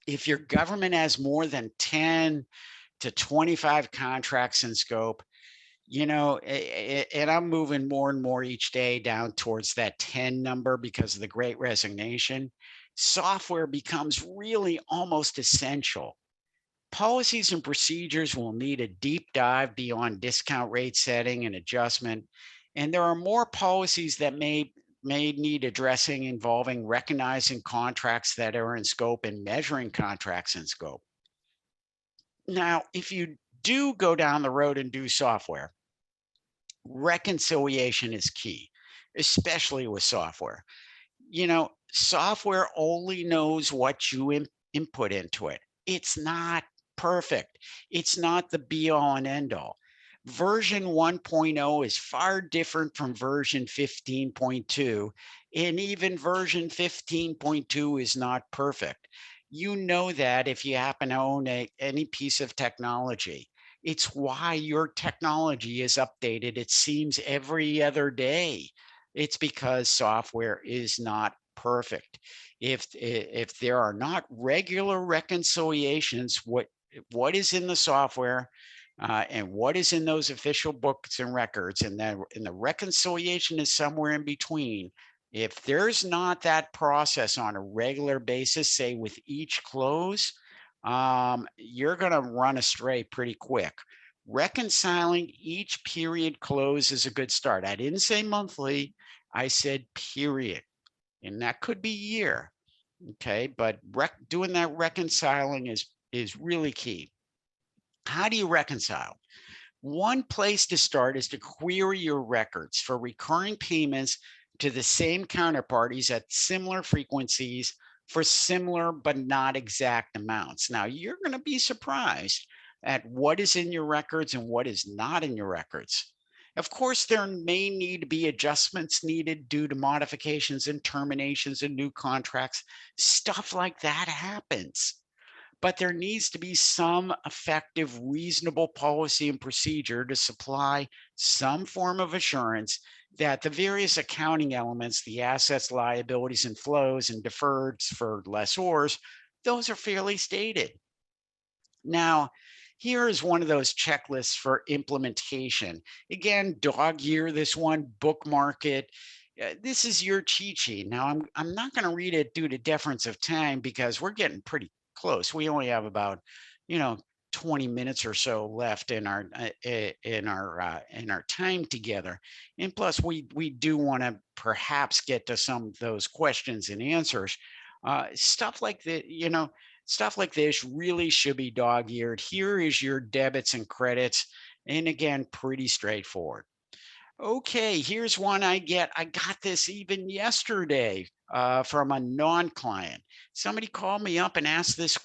If your government has more than 10 to 25 contracts in scope, and I'm moving more and more each day down towards that 10 number because of the Great Resignation, software becomes really almost essential. Policies and procedures will need a deep dive beyond discount rate setting and adjustment. And there are more policies that may need addressing involving recognizing contracts that are in scope and measuring contracts in scope. Now, if you do go down the road and do software, reconciliation is key, especially with software. Software only knows what you input into it. It's not perfect. It's not the be all and end all. Version 1.0 is far different from version 15.2, and even version 15.2 is not perfect. You know that if you happen to own any piece of technology. It's why your technology is updated, it seems, every other day. It's because software is not perfect. If there are not regular reconciliations, what is in the software and what is in those official books and records, and the reconciliation is somewhere in between. If there's not that process on a regular basis, say with each close, you're going to run astray pretty quick. Reconciling each period close is a good start. I didn't say monthly, I said period, and that could be year. Okay, but doing that reconciling is really key. How do you reconcile? One place to start is to query your records for recurring payments to the same counterparties at similar frequencies for similar but not exact amounts. Now, you're going to be surprised at what is in your records and what is not in your records. Of course, there may need to be adjustments needed due to modifications and terminations and new contracts. Stuff like that happens. But there needs to be some effective, reasonable policy and procedure to supply some form of assurance that the various accounting elements, the assets, liabilities, and flows and deferreds for lessors, those are fairly stated. Now, here is one of those checklists for implementation. Again, dog ear this one, bookmark it. This is your cheat sheet. Now, I'm not going to read it due to deference of time because we're getting pretty close. We only have about, 20 minutes or so left in our time together. And plus, we do want to perhaps get to some of those questions and answers. Stuff like that, stuff like this really should be dog-eared. Here is your debits and credits. And again, pretty straightforward. Okay, here's one I got this even yesterday from a non-client. Somebody called me up and asked this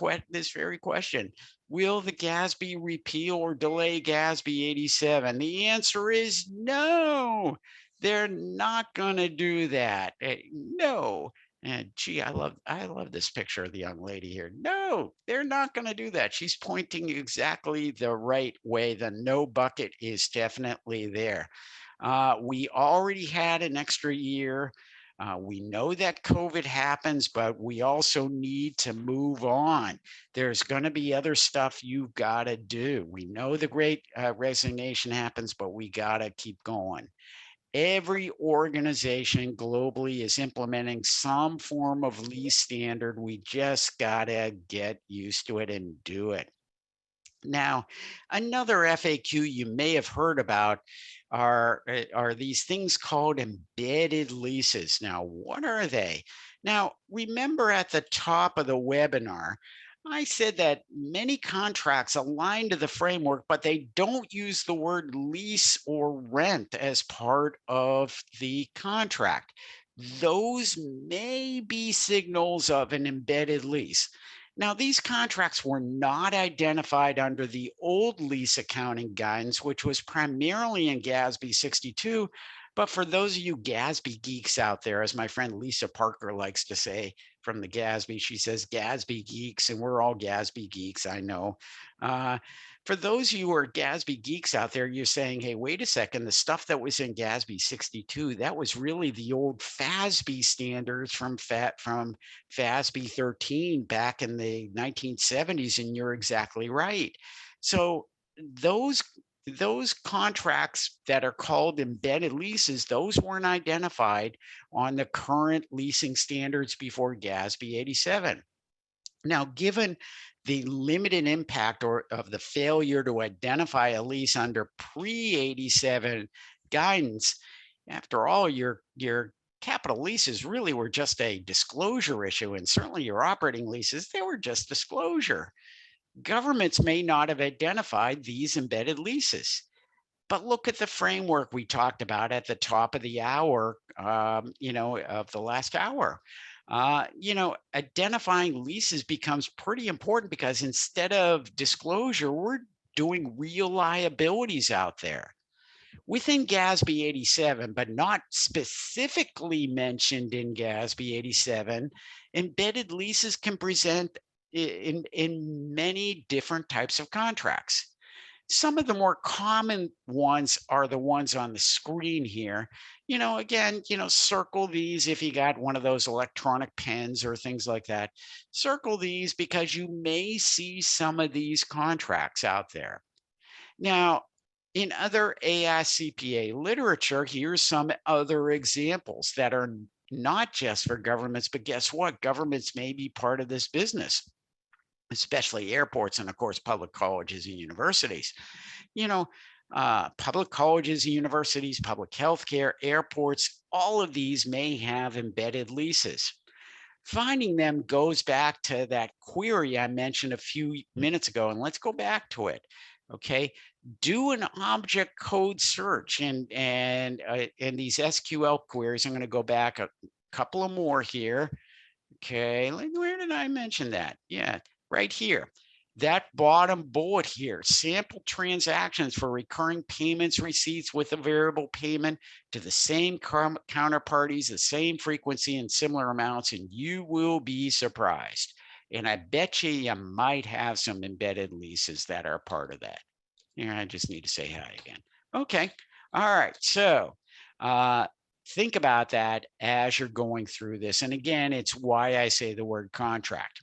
very question. Will the GASB repeal or delay GASB 87? The answer is no. They're not going to do that. No. And gee, I love this picture of the young lady here. No, they're not going to do that. She's pointing exactly the right way. The no bucket is definitely there. We already had an extra year. We know that COVID happens, but we also need to move on. There's going to be other stuff you've got to do. We know the Great Resignation happens, but we got to keep going. Every organization globally is implementing some form of lease standard. We just got to get used to it and do it. Now, another FAQ you may have heard about are these things called embedded leases. Now, what are they? Now, remember at the top of the webinar, I said that many contracts align to the framework, but they don't use the word lease or rent as part of the contract. Those may be signals of an embedded lease. Now, these contracts were not identified under the old lease accounting guidance, which was primarily in GASB 62. But for those of you GASB geeks out there, as my friend Lisa Parker likes to say from the GASB, she says GASB geeks, and we're all GASB geeks, I know. Uh, for those of you who are GASB geeks out there, you're saying, hey, wait a second, the stuff that was in GASB 62, that was really the old FASB standards from FASB 13 back in the 1970s, and you're exactly right. So those those contracts that are called embedded leases, those weren't identified on the current leasing standards before GASB 87. Now, given the limited impact of the failure to identify a lease under pre-87 guidance, after all, your capital leases really were just a disclosure issue, and certainly your operating leases, they were just disclosure. Governments may not have identified these embedded leases. But look at the framework we talked about at the top of the hour, of the last hour. Identifying leases becomes pretty important because instead of disclosure, we're doing real liabilities out there. Within GASB 87, but not specifically mentioned in GASB 87, embedded leases can present in many different types of contracts. Some of the more common ones are the ones on the screen here. Again, circle these if you got one of those electronic pens or things like that. Circle these because you may see some of these contracts out there. Now, in other AICPA literature, here's some other examples that are not just for governments, but guess what? Governments may be part of this business, especially airports and, of course, public colleges and universities. Public colleges and universities, public healthcare, airports, all of these may have embedded leases. Finding them goes back to that query I mentioned a few minutes ago, and let's go back to it. Okay, do an object code search, and these SQL queries. I'm going to go back a couple of more here. Okay, where did I mention that? Yeah, right here. That bottom bullet here, sample transactions for recurring payments, receipts with a variable payment to the same counterparties, the same frequency and similar amounts, and you will be surprised. And I bet you might have some embedded leases that are part of that. Here, I just need to say hi again. Okay, all right, so think about that as you're going through this. And again, it's why I say the word contract.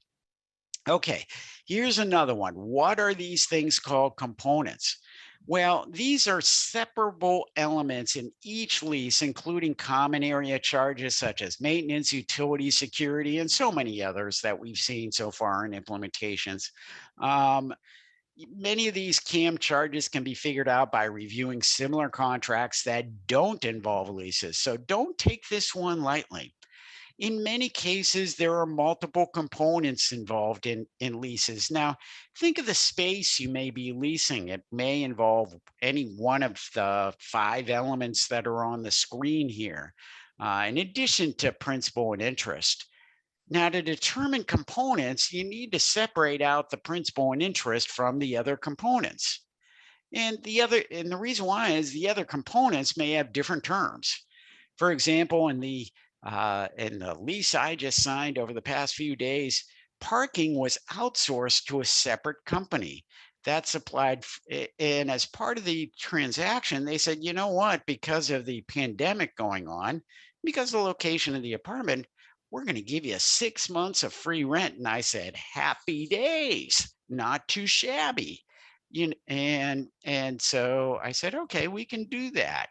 Okay, here's another one. What are these things called? Components. Well, these are separable elements in each lease, including common area charges such as maintenance, utility, security, and so many others that we've seen so far in implementations. Many of these CAM charges can be figured out by reviewing similar contracts that don't involve leases. So don't take this one lightly. In many cases, there are multiple components involved in leases. Now, think of the space you may be leasing. It may involve any one of the 5 elements that are on the screen here, in addition to principal and interest. Now, to determine components, you need to separate out the principal and interest from the other components. And the reason why is the other components may have different terms. For example, in the lease I just signed over the past few days, parking was outsourced to a separate company that supplied, and as part of the transaction, they said, you know what, because of the pandemic going on, because of the location of the apartment, we're going to give you 6 months of free rent. And I said, happy days, not too shabby. And so I said, okay, we can do that.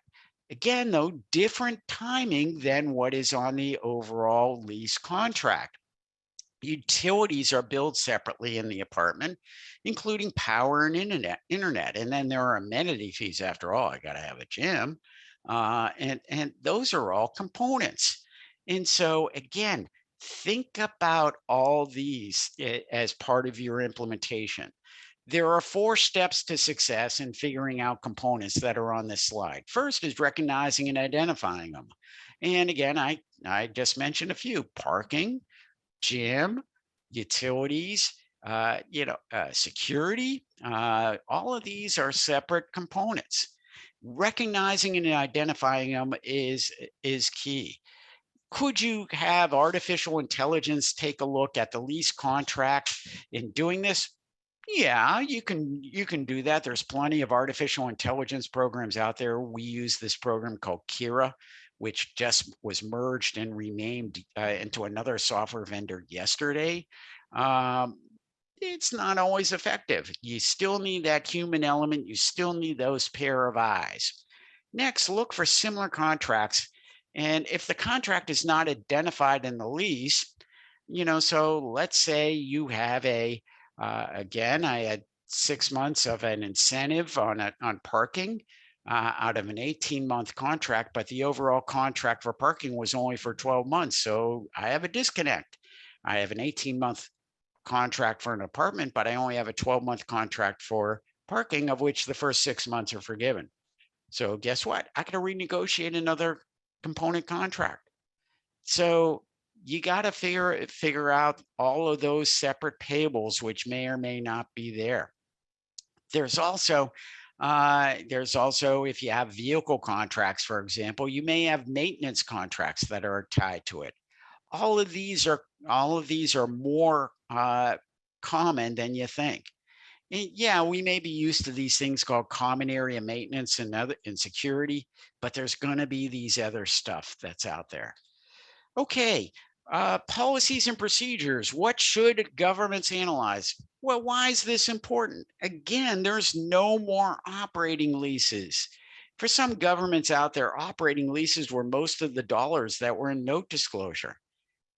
Again, though, different timing than what is on the overall lease contract. Utilities are billed separately in the apartment, including power and internet. And then there are amenity fees. After all, I got to have a gym. And those are all components. And so again, think about all these as part of your implementation. There are 4 steps to success in figuring out components that are on this slide. First is recognizing and identifying them. And again, I just mentioned a few: parking, gym, utilities, security. All of these are separate components. Recognizing and identifying them is key. Could you have artificial intelligence take a look at the lease contract in doing this? Yeah, you can do that. There's plenty of artificial intelligence programs out there. We use this program called Kira, which just was merged and renamed into another software vendor yesterday. Um, it's not always effective. You still need that human element. You still need those pair of eyes. Next, look for similar contracts. And if the contract is not identified in the lease, so let's say you have again, I had 6 months of an incentive on parking out of an 18-month contract, but the overall contract for parking was only for 12 months. So I have a disconnect. I have an 18-month contract for an apartment, but I only have a 12-month contract for parking, of which the first 6 months are forgiven. So guess what? I got to renegotiate another component contract. So you got to figure out all of those separate payables, which may or may not be there. There's also if you have vehicle contracts, for example, you may have maintenance contracts that are tied to it. All of these are more common than you think. And yeah, we may be used to these things called common area maintenance and security, but there's going to be these other stuff that's out there. Okay, policies and procedures. What should governments analyze? Well, why is this important? Again, there's no more operating leases. For some governments out there, operating leases were most of the dollars that were in note disclosure.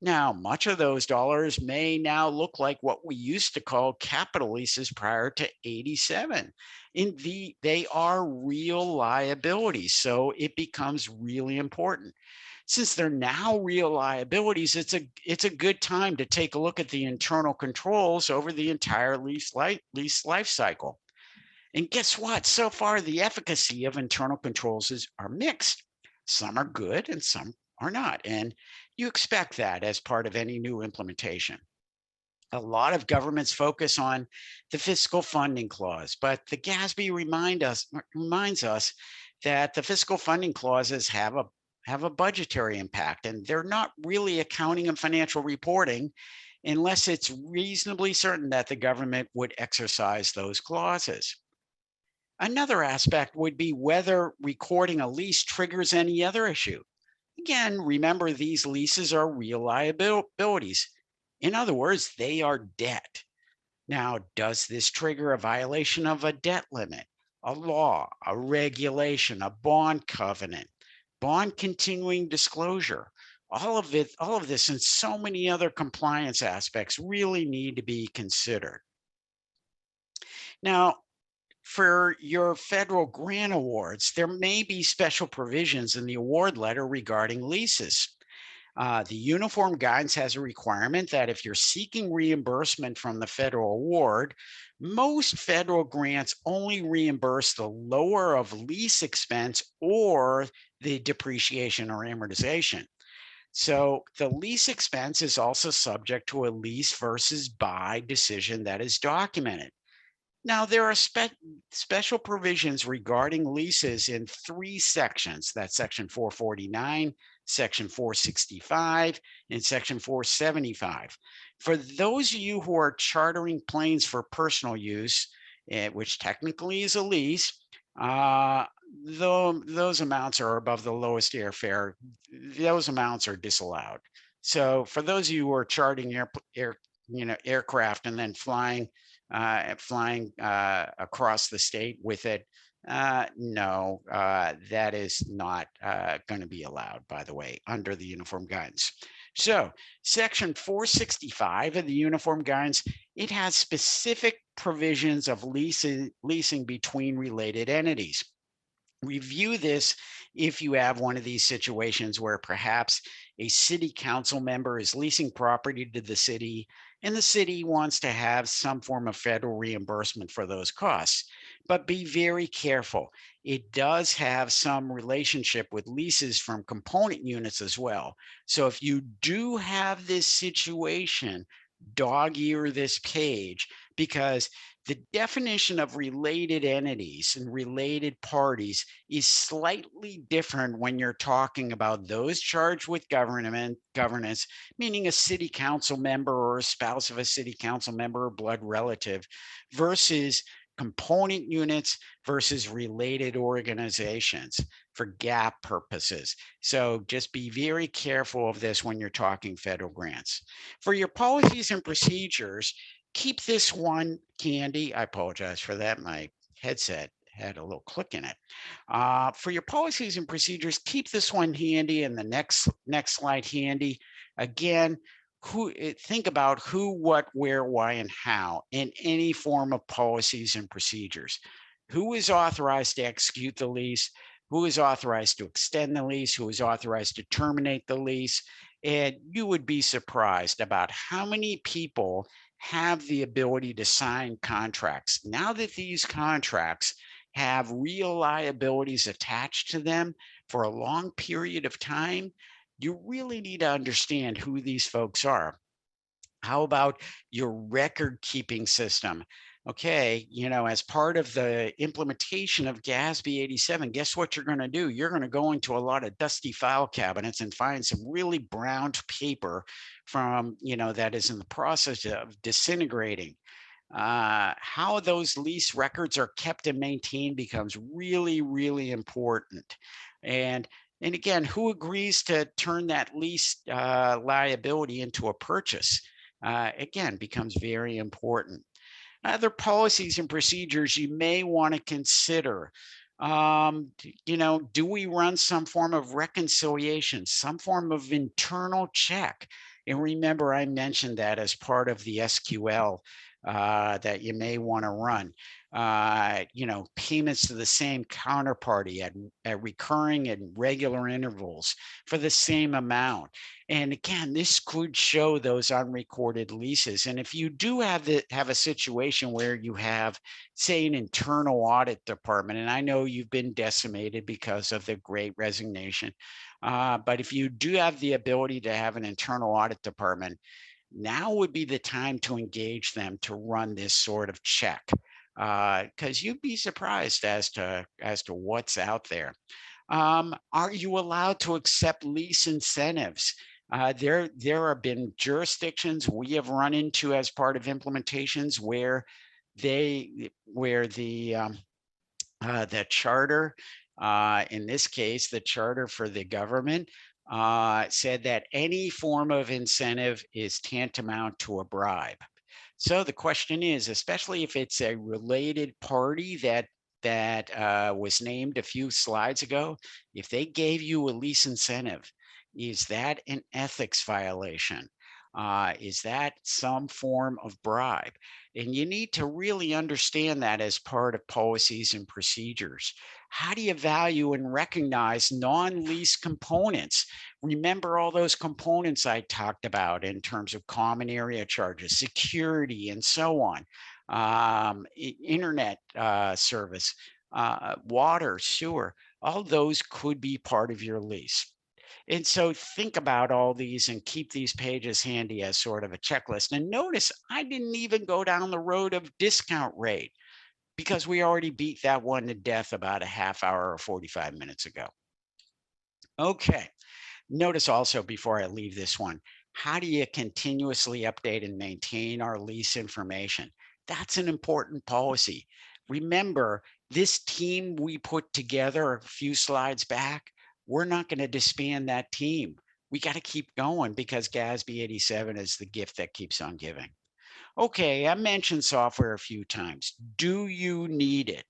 Now, much of those dollars may now look like what we used to call capital leases prior to 87. They are real liabilities, so it becomes really important. Since they're now real liabilities, it's a good time to take a look at the internal controls over the entire lease life cycle. And guess what? So far, the efficacy of internal controls are mixed. Some are good and some are not. And you expect that as part of any new implementation. A lot of governments focus on the fiscal funding clause, but the GASB reminds us that the fiscal funding clauses have a budgetary impact, and they're not really accounting and financial reporting unless it's reasonably certain that the government would exercise those clauses. Another aspect would be whether recording a lease triggers any other issue. Again, remember these leases are real liabilities. In other words, they are debt. Now, does this trigger a violation of a debt limit, a law, a regulation, a bond covenant, bond continuing disclosure? All of this and so many other compliance aspects really need to be considered. Now, for your federal grant awards, there may be special provisions in the award letter regarding leases. The uniform guidance has a requirement that if you're seeking reimbursement from the federal award, most federal grants only reimburse the lower of lease expense or the depreciation or amortization. So the lease expense is also subject to a lease versus buy decision that is documented. Now, there are special provisions regarding leases in 3 sections. That's Section 449, Section 465, and Section 475. For those of you who are chartering planes for personal use, which technically is a lease, though those amounts are above the lowest airfare, those amounts are disallowed. So for those of you who are charting aircraft and then flying across the state with it, no, that is not going to be allowed, by the way, under the uniform guidance. So Section 465 of the uniform guidance, it has specific provisions of leasing between related entities. Review this if you have one of these situations where perhaps a city council member is leasing property to the city and the city wants to have some form of federal reimbursement for those costs. But be very careful. It does have some relationship with leases from component units as well. So if you do have this situation, dog-ear this page, because the definition of related entities and related parties is slightly different when you're talking about those charged with governance, meaning a city council member or a spouse of a city council member or blood relative, versus component units versus related organizations for GAAP purposes. So just be very careful of this when you're talking federal grants. For your policies and procedures, keep this one handy. I apologize for that. My headset had a little click in it. For your policies and procedures, keep this one handy and the next slide handy. Again, think about who, what, where, why, and how in any form of policies and procedures. Who is authorized to execute the lease? Who is authorized to extend the lease? Who is authorized to terminate the lease? And you would be surprised about how many people have the ability to sign contracts. Now that these contracts have real liabilities attached to them for a long period of time, you really need to understand who these folks are. How about your record keeping system? Okay, as part of the implementation of GASB 87, guess what you're going to do? You're going to go into a lot of dusty file cabinets and find some really browned paper from, that is in the process of disintegrating. How those lease records are kept and maintained becomes really, really important. And again, who agrees to turn that lease liability into a purchase? Again, becomes very important. Other policies and procedures you may want to consider. Do we run some form of reconciliation, some form of internal check? And remember, I mentioned that as part of the SQL that you may want to run. Payments to the same counterparty at recurring and regular intervals for the same amount. And again, this could show those unrecorded leases. And if you do have a situation where you have, say, an internal audit department, and I know you've been decimated because of the Great Resignation, but if you do have the ability to have an internal audit department, now would be the time to engage them to run this sort of check, because you'd be surprised as to what's out there. Are you allowed to accept lease incentives? There have been jurisdictions we have run into as part of implementations where the charter, in this case, the charter for the government, said that any form of incentive is tantamount to a bribe. So the question is, especially if it's a related party that was named a few slides ago, if they gave you a lease incentive, is that an ethics violation? Is that some form of bribe? And you need to really understand that as part of policies and procedures. How do you value and recognize non-lease components? Remember all those components I talked about in terms of common area charges, security, and so on, internet service, water, sewer, all those could be part of your lease. And so think about all these and keep these pages handy as sort of a checklist. And notice I didn't even go down the road of discount rate because we already beat that one to death about a half hour or 45 minutes ago. Okay. Notice also before I leave this one, how do you continuously update and maintain our lease information? That's an important policy. Remember, this team we put together a few slides back, we're not going to disband that team. We got to keep going because GASB 87 is the gift that keeps on giving. Okay, I mentioned software a few times. Do you need it?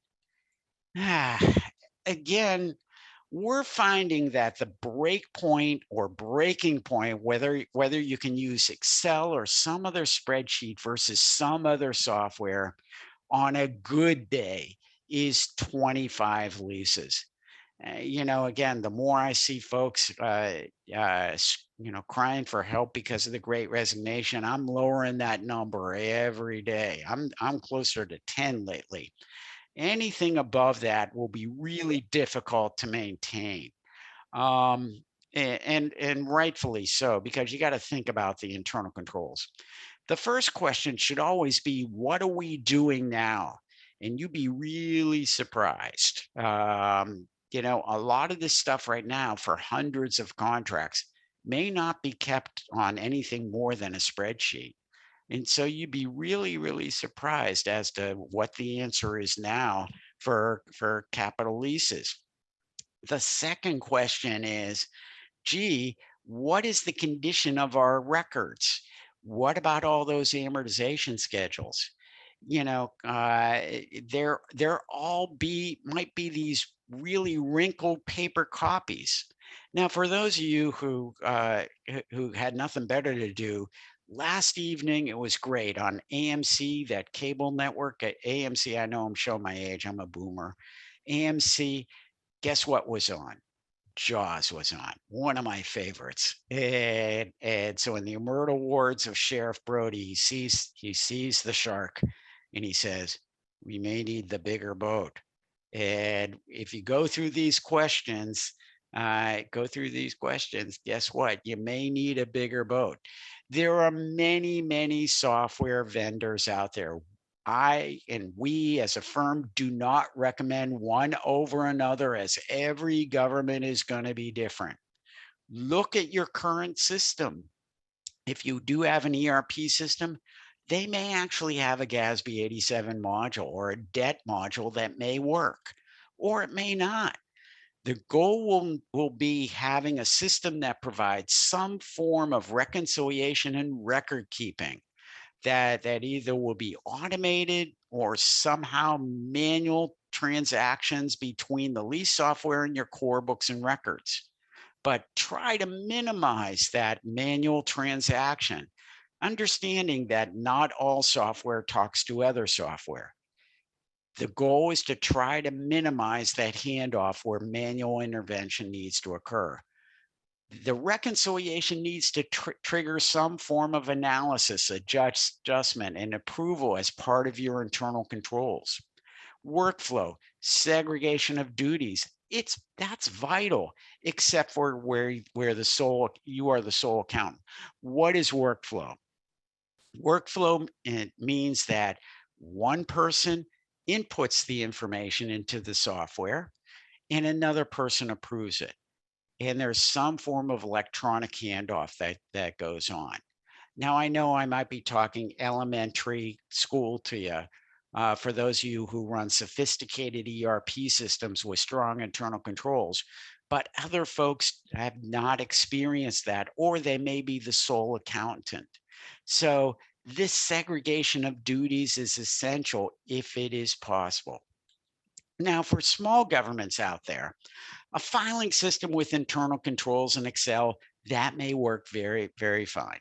Again, we're finding that the break point or breaking point, whether you can use Excel or some other spreadsheet versus some other software on a good day, is 25 leases. Again, the more I see folks, crying for help because of the Great Resignation, I'm lowering that number every day. I'm closer to 10 lately. Anything above that will be really difficult to maintain. And rightfully so, because you got to think about the internal controls. The first question should always be, what are we doing now? And you'd be really surprised. A lot of this stuff right now for hundreds of contracts may not be kept on anything more than a spreadsheet. And so you'd be really, really surprised as to what the answer is now for capital leases. The second question is, gee, what is the condition of our records? What about all those amortization schedules? They're all might be these really wrinkled paper copies. Now, for those of you who had nothing better to do, last evening it was great on AMC, that cable network at AMC. I know I'm showing my age. I'm a boomer. AMC. Guess what was on? Jaws was on, one of my favorites. And so in the immortal words of Sheriff Brody, he sees the shark and he says, "We may need the bigger boat." And if you go through these questions, guess what? You may need a bigger boat. There are many, many software vendors out there. I and we as a firm do not recommend one over another, as every government is going to be different. Look at your current system. If you do have an ERP system, they may actually have a GASB 87 module or a debt module that may work, or it may not. The goal will be having a system that provides some form of reconciliation and record keeping that either will be automated or somehow manual transactions between the lease software and your core books and records. But try to minimize that manual transaction, understanding that not all software talks to other software. The goal is to try to minimize that handoff where manual intervention needs to occur. The reconciliation needs to trigger some form of analysis, adjustment, and approval as part of your internal controls. Workflow, segregation of duties. That's vital, except for where you are the sole accountant. What is workflow? Workflow, it means that one person inputs the information into the software and another person approves it. And there's some form of electronic handoff that goes on. Now, I know I might be talking elementary school to you. For those of you who run sophisticated ERP systems with strong internal controls, but other folks have not experienced that, or they may be the sole accountant. So this segregation of duties is essential if it is possible. Now, for small governments out there, a filing system with internal controls in Excel, that may work very, very fine.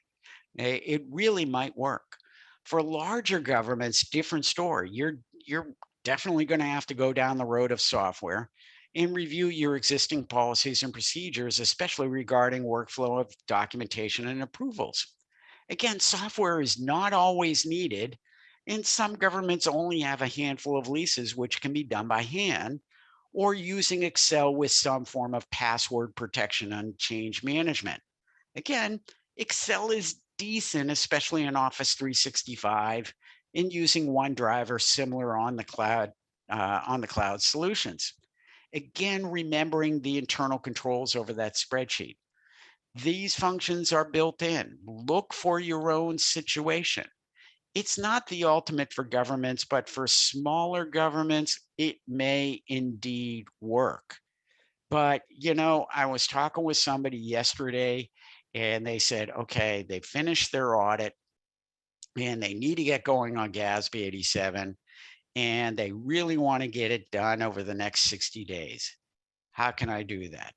It really might work. For larger governments, different story. You're definitely going to have to go down the road of software and review your existing policies and procedures, especially regarding workflow of documentation and approvals. Again, software is not always needed, and some governments only have a handful of leases, which can be done by hand or using Excel with some form of password protection and change management. Again, Excel is decent, especially in Office 365 and using OneDrive or similar on the cloud solutions. Again, remembering the internal controls over that spreadsheet. These functions are built in. Look for your own situation. It's not the ultimate for governments, but for smaller governments, it may indeed work. But, I was talking with somebody yesterday and they said, okay, they finished their audit and they need to get going on GASB 87 and they really want to get it done over the next 60 days. How can I do that?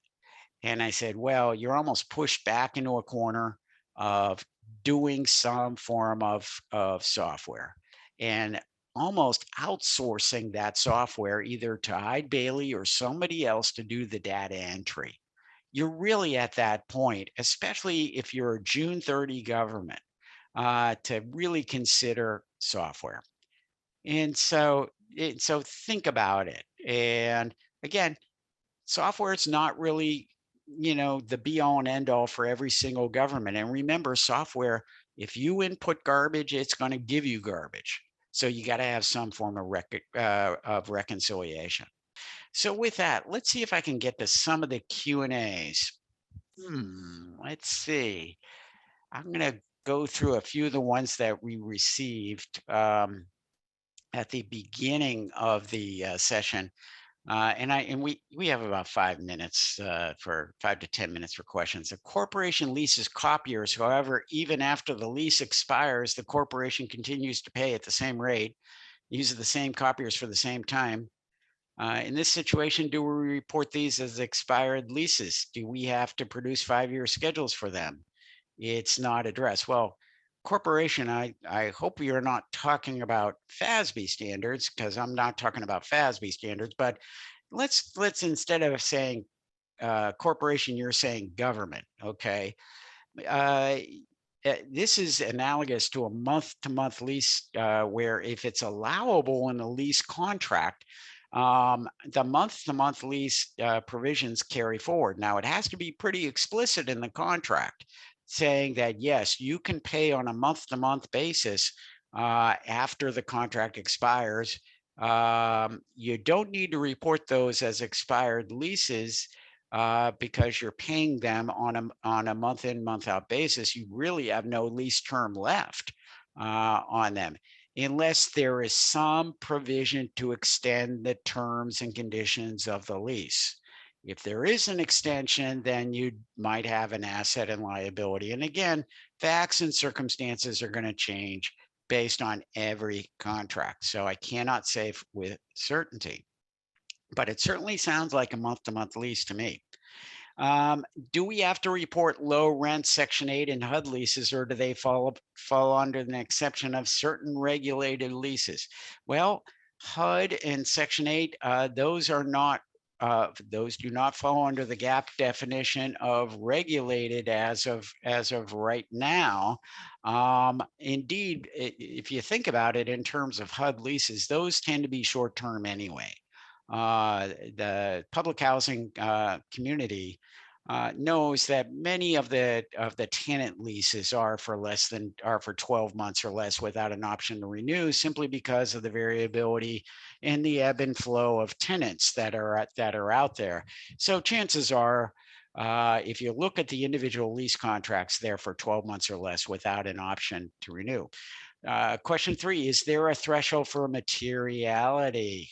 And I said, well, you're almost pushed back into a corner of doing some form of software and almost outsourcing that software either to Eide Bailey or somebody else to do the data entry. You're really at that point, especially if you're a June 30 government, to really consider software. And so think about it. And again, software is not really the be all and end all for every single government. And remember, software, if you input garbage, it's going to give you garbage. So you got to have some form of reconciliation. So with that, let's see if I can get to some of the Q and A's. Let's see. I'm going to go through a few of the ones that we received at the beginning of the session. And we have about 5 minutes for 5 to 10 minutes for questions. The corporation leases copiers. However, even after the lease expires, the corporation continues to pay at the same rate, uses the same copiers for the same time. In this situation, do we report these as expired leases? Do we have to produce 5-year schedules for them? It's not addressed. Well, corporation, I hope you're not talking about FASB standards, because I'm not talking about FASB standards, but let's instead of saying corporation, you're saying government. Okay. uh, this is analogous to a month-to-month lease, where if it's allowable in the lease contract, the month-to-month lease provisions carry forward. Now, it has to be pretty explicit in the contract, saying that yes, you can pay on a month-to-month basis after the contract expires. You don't need to report those as expired leases because you're paying them on a month in, month out basis. You really have no lease term left on them, unless there is some provision to extend the terms and conditions of the lease. If there is an extension, then you might have an asset and liability. And again, facts and circumstances are going to change based on every contract. So I cannot say with certainty, but it certainly sounds like a month-to-month lease to me. Um, do we have to report low rent Section 8 and HUD leases, or do they fall under an exception of certain regulated leases? Well, HUD and Section 8, those are not. Those do not fall under the gap definition of regulated as of right now. Indeed, if you think about it in terms of HUD leases, those tend to be short term anyway. The public housing community knows that many of the tenant leases are for 12 months or less without an option to renew, simply because of the variability in the ebb and flow of tenants that are out there. So chances are, if you look at the individual lease contracts, they're for 12 months or less without an option to renew. Question 3, is there a threshold for materiality?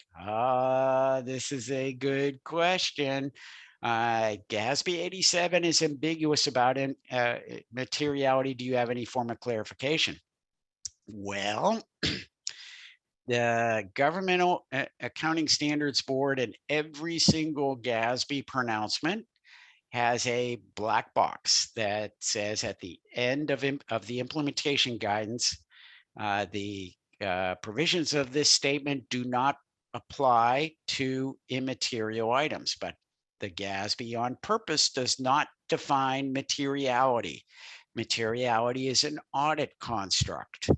This is a good question. GASB 87 is ambiguous about materiality. Do you have any form of clarification? Well, the Governmental Accounting Standards Board and every single GASB pronouncement has a black box that says at the end of the implementation guidance, the provisions of this statement do not apply to immaterial items, but the GASB on purpose does not define materiality. Materiality is an audit construct.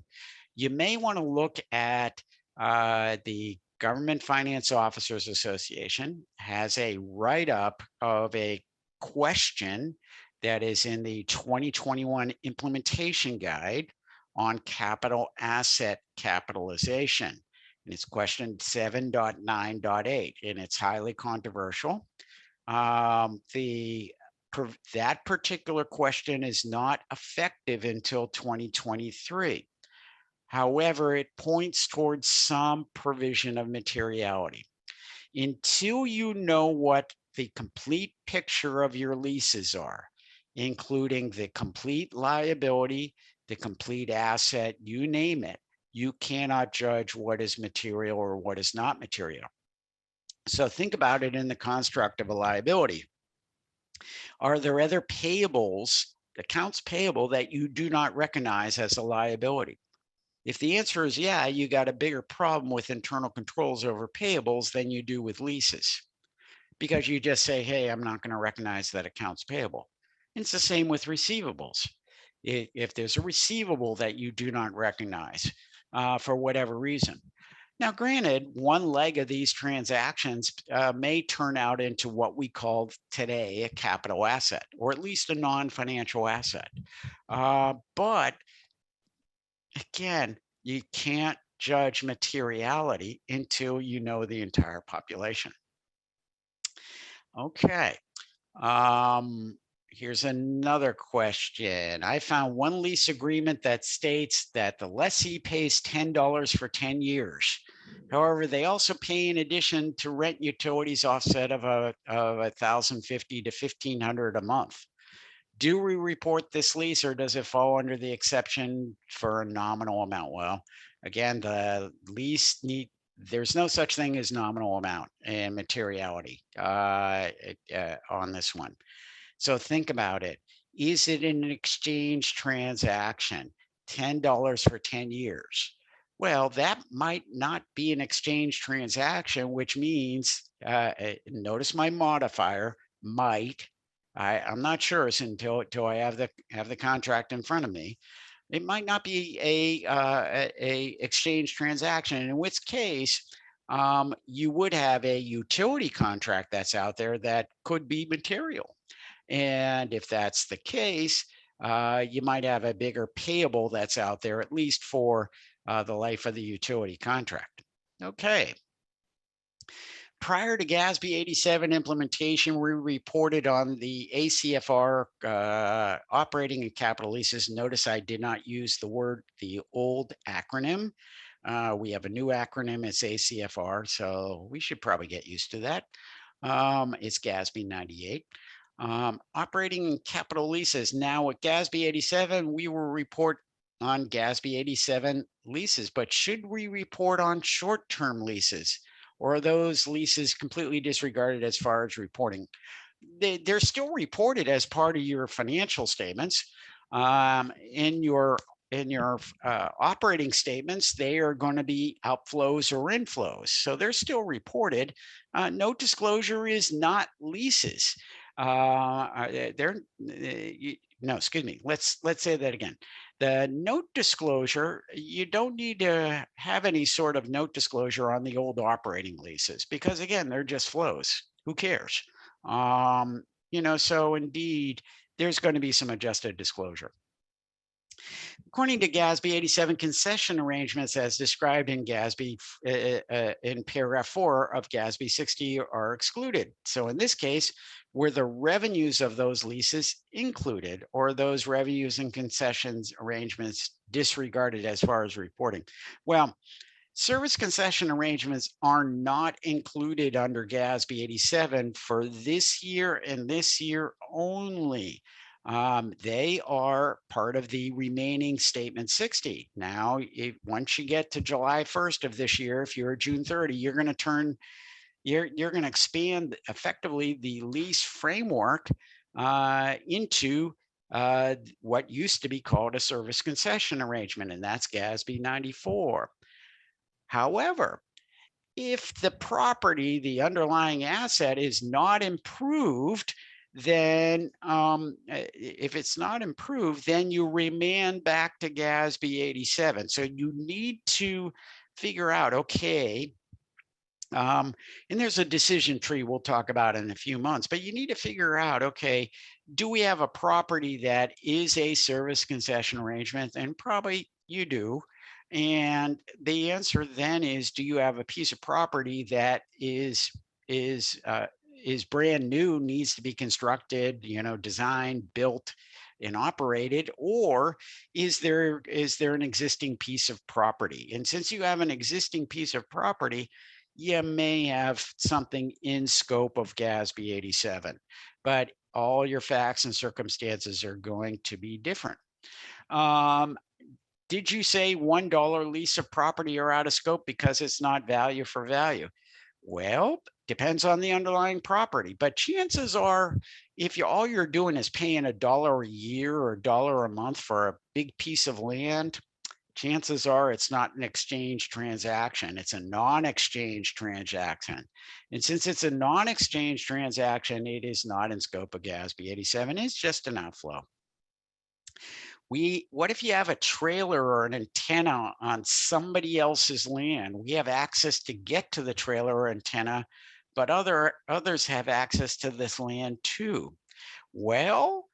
You may want to look at the Government Finance Officers Association has a write-up of a question that is in the 2021 implementation guide on capital asset capitalization. And it's question 7.9.8, and it's highly controversial. That particular question is not effective until 2023. However, it points towards some provision of materiality. Until you know what the complete picture of your leases are, including the complete liability, the complete asset, you name it, you cannot judge what is material or what is not material. So think about it in the construct of a liability. Are there other payables, accounts payable, that you do not recognize as a liability? If the answer is yeah, you got a bigger problem with internal controls over payables than you do with leases, because you just say, hey, I'm not going to recognize that accounts payable. And it's the same with receivables. If there's a receivable that you do not recognize for whatever reason, Now, granted, one leg of these transactions may turn out into what we call today a capital asset, or at least a non-financial asset. But again, you can't judge materiality until you know the entire population. Okay. Um, Here's another question. I found one lease agreement that states that the lessee pays $10 for 10 years. However, they also pay in addition to rent utilities offset of 1,050 to 1,500 a month. Do we report this lease or does it fall under the exception for a nominal amount? Well, again, there's no such thing as nominal amount and materiality on this one. So think about it. Is it an exchange transaction? $10 for 10 years. Well, that might not be an exchange transaction, which means, notice my modifier, might. I'm not sure until I have the contract in front of me. It might not be a exchange transaction, in which case you would have a utility contract that's out there that could be material. And if that's the case, you might have a bigger payable that's out there, at least for the life of the utility contract. Okay. Prior to GASB 87 implementation, we reported on the ACFR operating and capital leases. Notice I did not use the old acronym. We have a new acronym, it's ACFR, so we should probably get used to that. It's GASB 98. Operating and capital leases. Now with GASB 87, we will report on GASB 87 leases, but should we report on short-term leases? Or are those leases completely disregarded as far as reporting? They're still reported as part of your financial statements. In your operating statements, they are going to be outflows or inflows. So they're still reported. Note disclosure is not leases. No, excuse me. Let's say that again. The note disclosure, you don't need to have any sort of note disclosure on the old operating leases because again, they're just flows. Who cares? So indeed, there's going to be some adjusted disclosure. According to GASB 87, concession arrangements as described in GASB in paragraph 4 of GASB 60 are excluded. So in this case, were the revenues of those leases included or those revenues and concessions arrangements disregarded as far as reporting? Well, service concession arrangements are not included under GASB 87 for this year and this year only. They are part of the remaining statement 60. Now, once you get to July 1st of this year, if you're June 30, you're going to expand effectively the lease framework into what used to be called a service concession arrangement, and that's GASB 94. However, if the property, the underlying asset, is not improved, then if it's not improved, then you remand back to GASB 87. So you need to figure out, okay, and there's a decision tree we'll talk about in a few months, but you need to figure out, okay, do we have a property that is a service concession arrangement? And probably you do. And the answer then is, do you have a piece of property that is brand new, needs to be constructed, designed, built, and operated, or is there an existing piece of property? And since you have an existing piece of property, you may have something in scope of GASB 87, but all your facts and circumstances are going to be different. Did you say $1 lease of property are out of scope because it's not value for value? Well, depends on the underlying property, but chances are if all you're doing is paying $1 a year or $1 a month for a big piece of land, chances are it's not an exchange transaction. It's a non-exchange transaction. And since it's a non-exchange transaction, it is not in scope of GASB 87. It's just an outflow. What if you have a trailer or an antenna on somebody else's land? We have access to get to the trailer or antenna, but others have access to this land too. Well,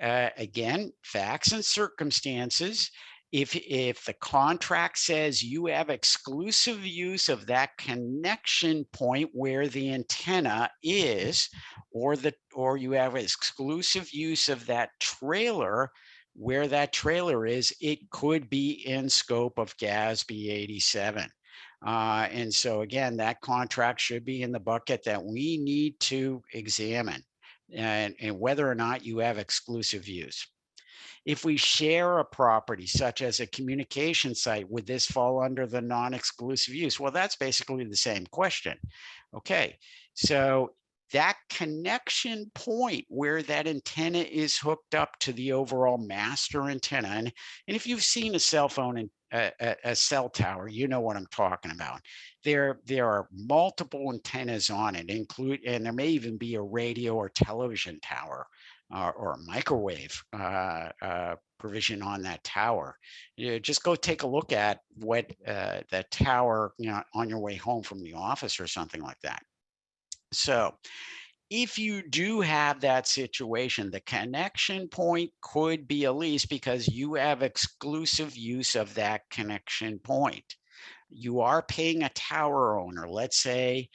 again, facts and circumstances. If the contract says you have exclusive use of that connection point where the antenna is, or you have exclusive use of that trailer where that trailer is, it could be in scope of GASB 87. And so again, that contract should be in the bucket that we need to examine and whether or not you have exclusive use. If we share a property, such as a communication site, would this fall under the non-exclusive use? Well, that's basically the same question. Okay, so that connection point where that antenna is hooked up to the overall master antenna, and if you've seen a cell phone and a cell tower, you know what I'm talking about. There are multiple antennas on it, and there may even be a radio or television tower or a microwave provision on that tower. You just go take a look at what that tower, on your way home from the office or something like that. So if you do have that situation, the connection point could be a lease because you have exclusive use of that connection point. You are paying a tower owner. Let's say,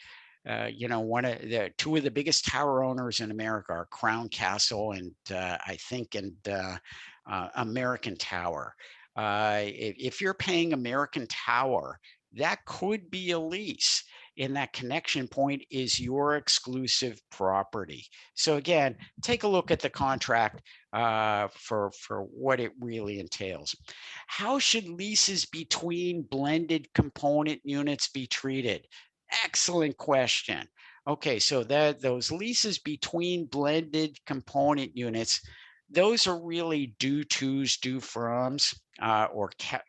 two of the biggest tower owners in America are Crown Castle and American Tower. If you're paying American Tower, that could be a lease, and that connection point is your exclusive property. So again, take a look at the contract for what it really entails. How should leases between blended component units be treated? Excellent question. Okay, so those leases between blended component units, those are really due tos, due froms,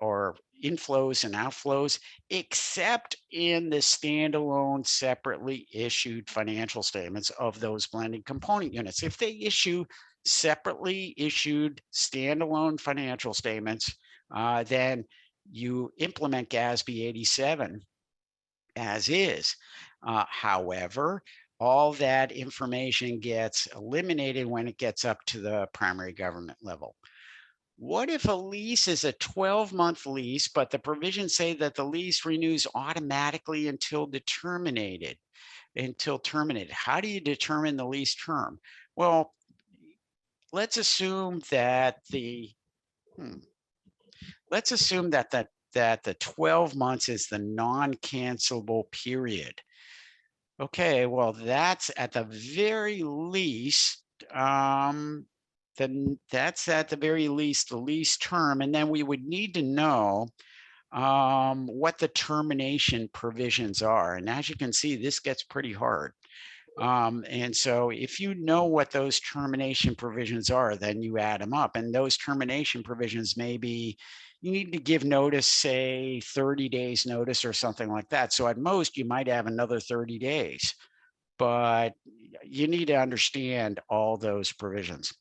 or inflows and outflows, except in the standalone separately issued financial statements of those blended component units. If they issue separately issued standalone financial statements, then you implement GASB 87 as is. However, all that information gets eliminated when it gets up to the primary government level. What if a lease is a 12-month lease, but the provisions say that the lease renews automatically until terminated? How do you determine the lease term? Well, let's assume that the let's assume that the 12 months is the non-cancelable period. Okay, well, that's at the very least, then that's at the very least the lease term, and then we would need to know what the termination provisions are. And as you can see, this gets pretty hard. And so if you know what those termination provisions are, then you add them up. And those termination provisions may be, you need to give notice, say 30 days notice or something like that. So at most, you might have another 30 days, but you need to understand all those provisions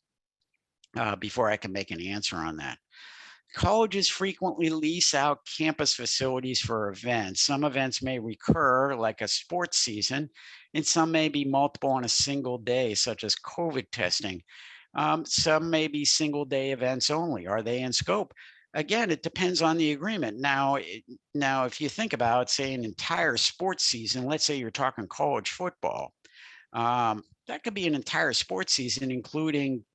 before I can make an answer on that. Colleges frequently lease out campus facilities for events. Some events may recur, like a sports season, and some may be multiple on a single day, such as COVID testing. Some may be single day events only. Are they in scope? Again, it depends on the agreement. Now, if you think about, say, an entire sports season, let's say you're talking college football, that could be an entire sports season, including,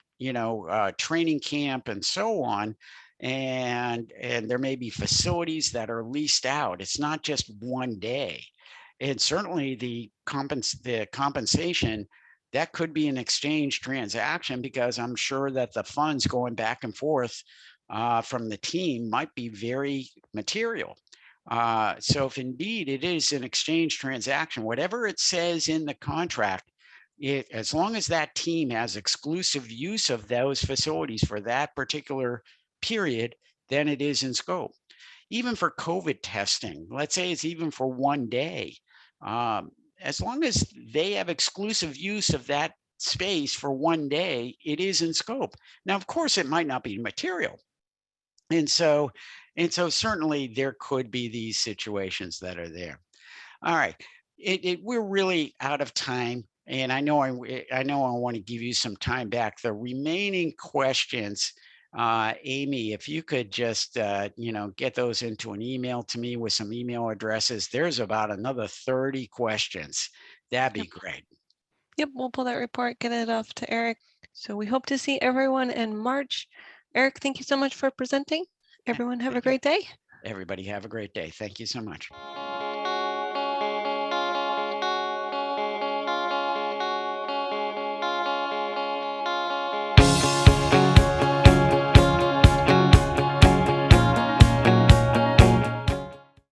training camp and so on. And there may be facilities that are leased out. It's not just one day. And certainly the compensation, that could be an exchange transaction, because I'm sure that the funds going back and forth from the team might be very material. So if indeed it is an exchange transaction, whatever it says in the contract, as long as that team has exclusive use of those facilities for that particular period, then it is in scope. Even for COVID testing, let's say it's even for one day, as long as they have exclusive use of that space for one day, it is in scope. Now, of course, it might not be material, And so certainly there could be these situations that are there. All right. We're really out of time. And I know I want to give you some time back. The remaining questions, Amy, if you could just, get those into an email to me with some email addresses. There's about another 30 questions. That'd be Yep. great. Yep. We'll pull that report, get it off to Eric. So we hope to see everyone in March. Eric, thank you so much for presenting. Everyone have a great day. Everybody have a great day. Thank you so much.